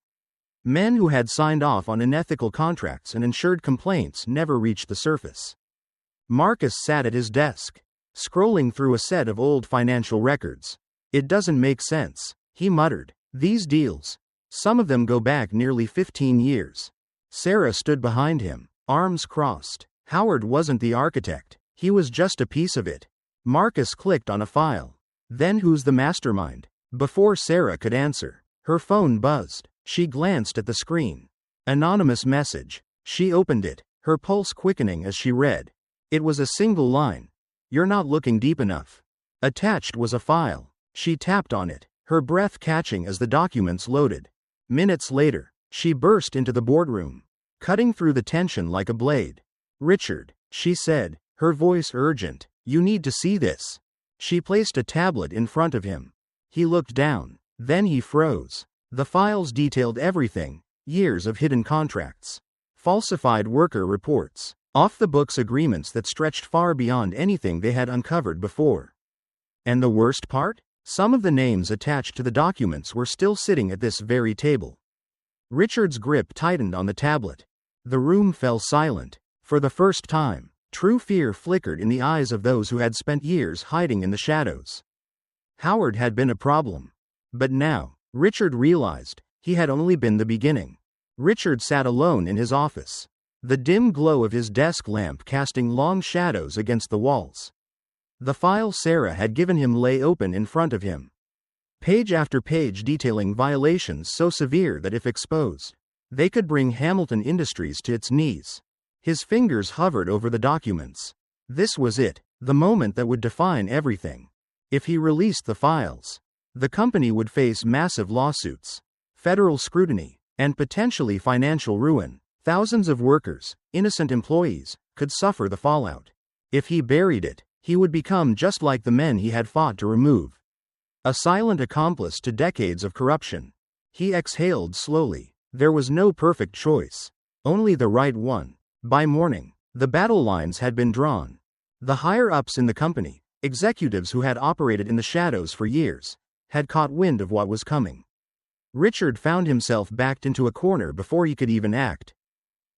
Men who had signed off on unethical contracts and ensured complaints never reached the surface. Marcus sat at his desk, scrolling through a set of old financial records. It doesn't make sense, he muttered. These deals, some of them go back nearly 15 years. Sarah stood behind him, arms crossed. Howard wasn't the architect, he was just a piece of it. Marcus clicked on a file. Then who's the mastermind? Before Sarah could answer, her phone buzzed. She glanced at the screen. Anonymous message. She opened it, her pulse quickening as she read. It was a single line. You're not looking deep enough. Attached was a file. She tapped on it, her breath catching as the documents loaded. Minutes later, she burst into the boardroom, cutting through the tension like a blade. Richard, she said, her voice urgent, you need to see this. She placed a tablet in front of him. He looked down. Then he froze. The files detailed everything. Years of hidden contracts. Falsified worker reports. Off-the-books agreements that stretched far beyond anything they had uncovered before. And the worst part? Some of the names attached to the documents were still sitting at this very table. Richard's grip tightened on the tablet. The room fell silent. For the first time, true fear flickered in the eyes of those who had spent years hiding in the shadows. Howard had been a problem. But now, Richard realized, he had only been the beginning. Richard sat alone in his office, the dim glow of his desk lamp casting long shadows against the walls. The file Sarah had given him lay open in front of him, page after page detailing violations so severe that if exposed, they could bring Hamilton Industries to its knees. His fingers hovered over the documents. This was it, the moment that would define everything. If he released the files, the company would face massive lawsuits, federal scrutiny, and potentially financial ruin. Thousands of workers, innocent employees, could suffer the fallout. If he buried it, he would become just like the men he had fought to remove. A silent accomplice to decades of corruption. He exhaled slowly. There was no perfect choice, only the right one. By morning, the battle lines had been drawn. The higher-ups in the company, executives who had operated in the shadows for years, had caught wind of what was coming. Richard found himself backed into a corner before he could even act.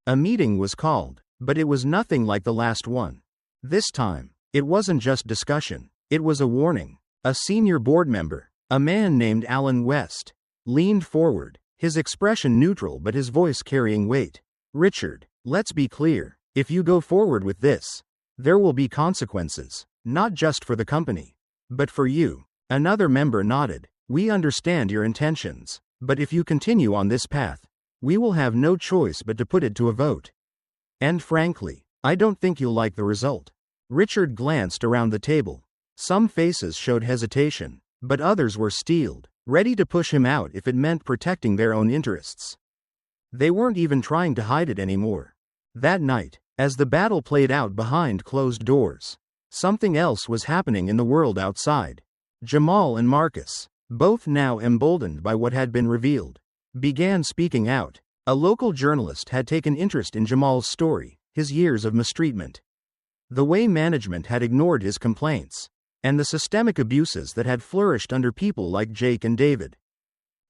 A meeting was called, but it was nothing like the last one. This time, it wasn't just discussion, it was a warning. A senior board member, a man named Alan West, leaned forward, his expression neutral but his voice carrying weight. Richard, let's be clear, if you go forward with this, there will be consequences, not just for the company, but for you. Another member nodded. We understand your intentions, but if you continue on this path, we will have no choice but to put it to a vote. And frankly, I don't think you'll like the result. Richard glanced around the table. Some faces showed hesitation, but others were steeled, ready to push him out if it meant protecting their own interests. They weren't even trying to hide it anymore. That night, as the battle played out behind closed doors, something else was happening in the world outside. Jamal and Marcus, both now emboldened by what had been revealed, began speaking out. A local journalist had taken interest in Jamal's story, his years of mistreatment, the way management had ignored his complaints, and the systemic abuses that had flourished under people like Jake and David.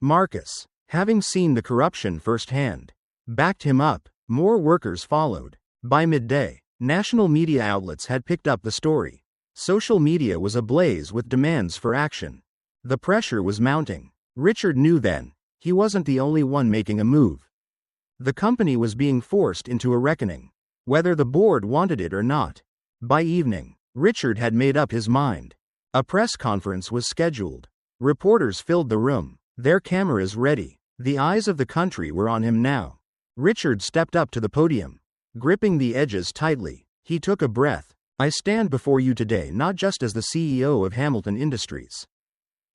Marcus, having seen the corruption firsthand, backed him up. More workers followed. By midday, national media outlets had picked up the story. Social media was ablaze with demands for action. The pressure was mounting. Richard knew then, he wasn't the only one making a move. The company was being forced into a reckoning, whether the board wanted it or not. By evening, Richard had made up his mind. A press conference was scheduled. Reporters filled the room, their cameras ready. The eyes of the country were on him now. Richard stepped up to the podium. Gripping the edges tightly, he took a breath. I stand before you today not just as the CEO of Hamilton Industries,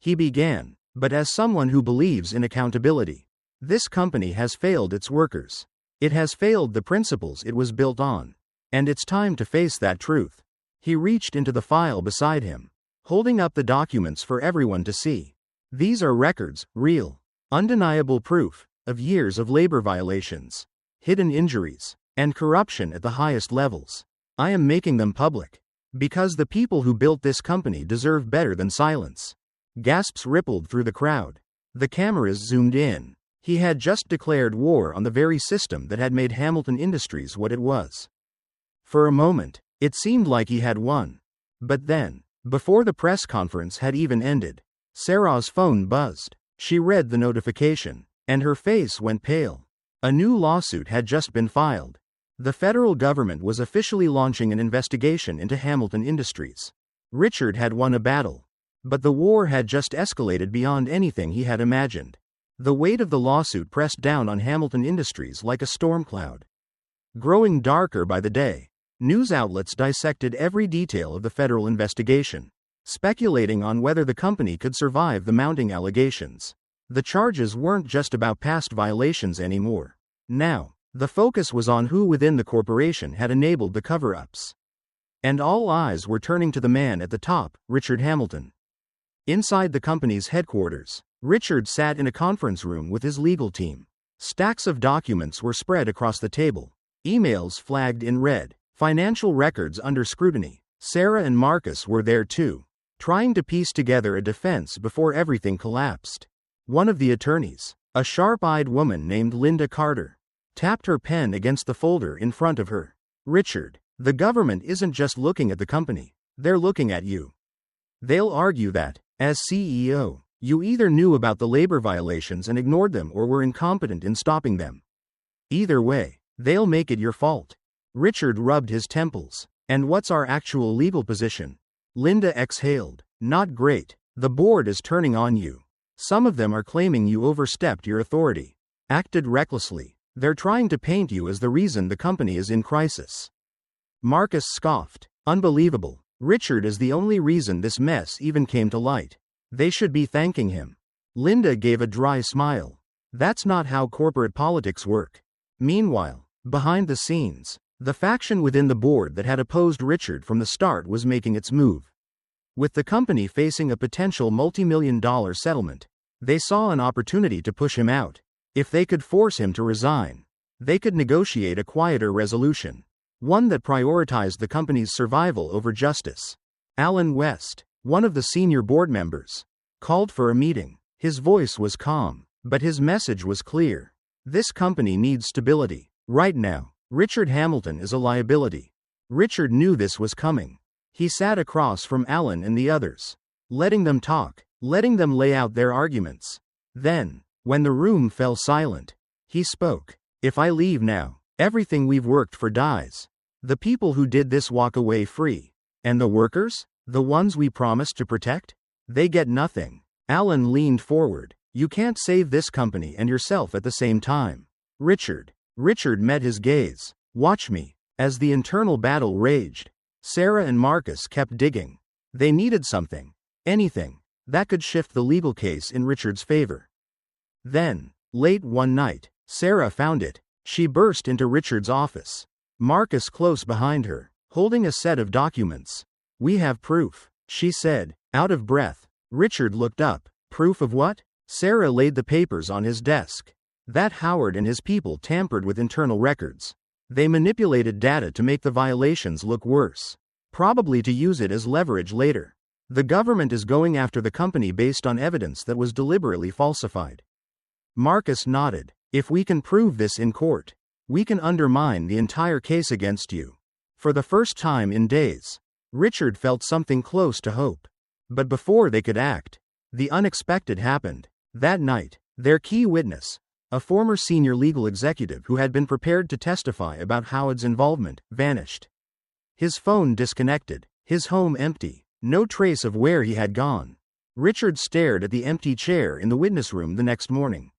he began, but as someone who believes in accountability. This company has failed its workers. It has failed the principles it was built on. And it's time to face that truth. He reached into the file beside him, holding up the documents for everyone to see. These are records, real, undeniable proof of years of labor violations, hidden injuries, and corruption at the highest levels. I am making them public, because the people who built this company deserve better than silence. Gasps rippled through the crowd. The cameras zoomed in. He had just declared war on the very system that had made Hamilton Industries what it was. For a moment, it seemed like he had won. But then, before the press conference had even ended, Sarah's phone buzzed. She read the notification, and her face went pale. A new lawsuit had just been filed. The federal government was officially launching an investigation into Hamilton Industries. Richard had won a battle, but the war had just escalated beyond anything he had imagined. The weight of the lawsuit pressed down on Hamilton Industries like a storm cloud. Growing darker by the day, news outlets dissected every detail of the federal investigation, speculating on whether the company could survive the mounting allegations. The charges weren't just about past violations anymore. Now, the focus was on who within the corporation had enabled the cover-ups. And all eyes were turning to the man at the top, Richard Hamilton. Inside the company's headquarters, Richard sat in a conference room with his legal team. Stacks of documents were spread across the table, emails flagged in red, financial records under scrutiny. Sarah and Marcus were there too, trying to piece together a defense before everything collapsed. One of the attorneys, a sharp-eyed woman named Linda Carter, tapped her pen against the folder in front of her. Richard, the government isn't just looking at the company, they're looking at you. They'll argue that, as CEO, you either knew about the labor violations and ignored them or were incompetent in stopping them. Either way, they'll make it your fault. Richard rubbed his temples. And what's our actual legal position? Linda exhaled. Not great. The board is turning on you. Some of them are claiming you overstepped your authority. Acted recklessly. They're trying to paint you as the reason the company is in crisis. Marcus scoffed. Unbelievable. Richard is the only reason this mess even came to light. They should be thanking him. Linda gave a dry smile. That's not how corporate politics work. Meanwhile, behind the scenes, the faction within the board that had opposed Richard from the start was making its move. With the company facing a potential multi-million-dollar settlement, they saw an opportunity to push him out. If they could force him to resign, they could negotiate a quieter resolution, one that prioritized the company's survival over justice. Alan West, one of the senior board members, called for a meeting. His voice was calm, but his message was clear. This company needs stability. Right now, Richard Hamilton is a liability. Richard knew this was coming. He sat across from Alan and the others, letting them talk, letting them lay out their arguments. Then, when the room fell silent, he spoke. If I leave now, everything we've worked for dies. The people who did this walk away free. And the workers? The ones we promised to protect? They get nothing. Alan leaned forward. You can't save this company and yourself at the same time. Richard met his gaze. Watch me. As the internal battle raged, Sarah and Marcus kept digging. They needed something. Anything. That could shift the legal case in Richard's favor. Then, late one night, Sarah found it. She burst into Richard's office. Marcus close behind her, holding a set of documents. We have proof, she said, out of breath. Richard looked up. Proof of what? Sarah laid the papers on his desk. That Howard and his people tampered with internal records. They manipulated data to make the violations look worse. Probably to use it as leverage later. The government is going after the company based on evidence that was deliberately falsified. Marcus nodded. If we can prove this in court, we can undermine the entire case against you. For the first time in days, Richard felt something close to hope. But before they could act, the unexpected happened. That night, their key witness, a former senior legal executive who had been prepared to testify about Howard's involvement, vanished. His phone disconnected, his home empty, no trace of where he had gone. Richard stared at the empty chair in the witness room the next morning,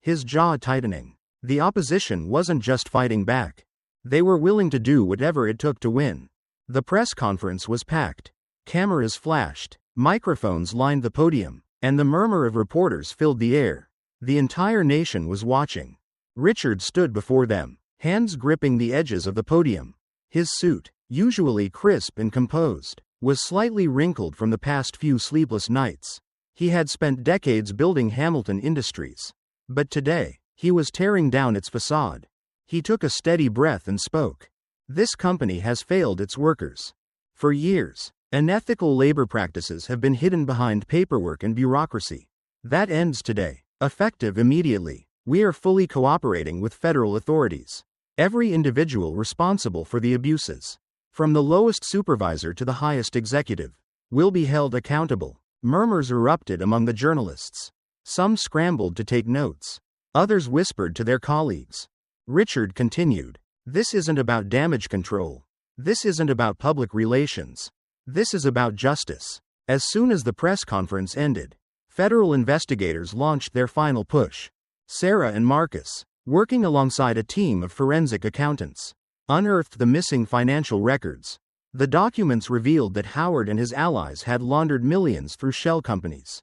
his jaw tightening. The opposition wasn't just fighting back. They were willing to do whatever it took to win. The press conference was packed. Cameras flashed, microphones lined the podium, and the murmur of reporters filled the air. The entire nation was watching. Richard stood before them, hands gripping the edges of the podium. His suit, usually crisp and composed, was slightly wrinkled from the past few sleepless nights. He had spent decades building Hamilton Industries. But today, he was tearing down its facade. He took a steady breath and spoke. This company has failed its workers. For years, unethical labor practices have been hidden behind paperwork and bureaucracy. That ends today, effective immediately. We are fully cooperating with federal authorities. Every individual responsible for the abuses, from the lowest supervisor to the highest executive, will be held accountable. Murmurs erupted among the journalists. Some scrambled to take notes. Others whispered to their colleagues. Richard continued. This isn't about damage control. This isn't about public relations. This is about justice. As soon as the press conference ended, federal investigators launched their final push. Sarah and Marcus, working alongside a team of forensic accountants, unearthed the missing financial records. The documents revealed that Howard and his allies had laundered millions through shell companies,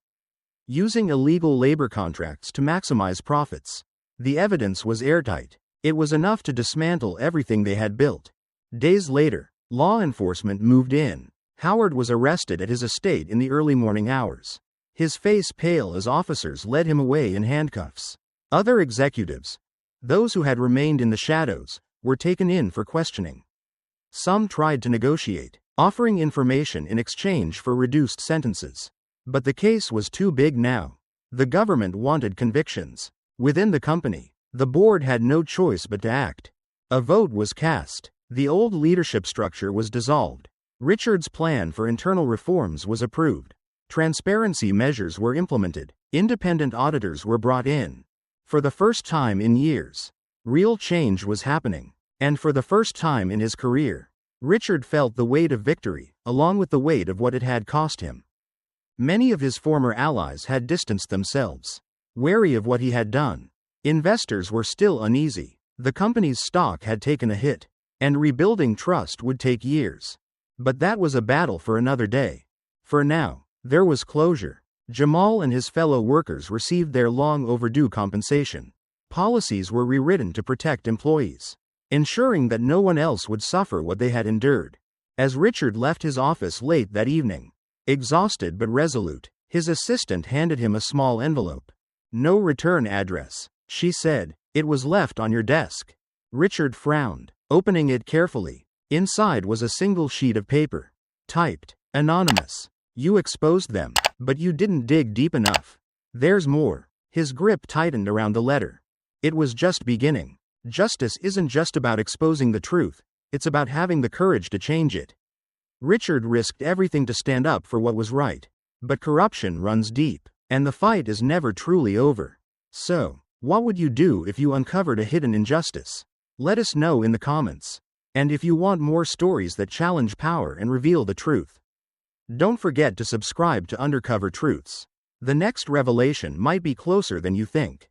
using illegal labor contracts to maximize profits. The evidence was airtight. It was enough to dismantle everything they had built. Days later, law enforcement moved in. Howard was arrested at his estate in the early morning hours, his face pale as officers led him away in handcuffs. Other executives, those who had remained in the shadows, were taken in for questioning. Some tried to negotiate, offering information in exchange for reduced sentences. But the case was too big now. The government wanted convictions. Within the company, the board had no choice but to act. A vote was cast. The old leadership structure was dissolved. Richard's plan for internal reforms was approved. Transparency measures were implemented. Independent auditors were brought in. For the first time in years, Real change was happening. And for the first time in his career, Richard felt the weight of victory, along with the weight of what it had cost him. Many of his former allies had distanced themselves, wary of what he had done. Investors were still uneasy. The company's stock had taken a hit, and rebuilding trust would take years. But that was a battle for another day. For now, there was closure. Jamal and his fellow workers received their long overdue compensation. Policies were rewritten to protect employees, ensuring that no one else would suffer what they had endured. As Richard left his office late that evening, exhausted but resolute, his assistant handed him a small envelope. "No return address," she said. "It was left on your desk." Richard frowned, opening it carefully. Inside was a single sheet of paper, typed, "Anonymous. You exposed them, but you didn't dig deep enough. There's more." His grip tightened around the letter. It was just beginning. Justice isn't just about exposing the truth, it's about having the courage to change it. Richard risked everything to stand up for what was right. But corruption runs deep, and the fight is never truly over. So, what would you do if you uncovered a hidden injustice? Let us know in the comments. And if you want more stories that challenge power and reveal the truth, don't forget to subscribe to Undercover Truths. The next revelation might be closer than you think.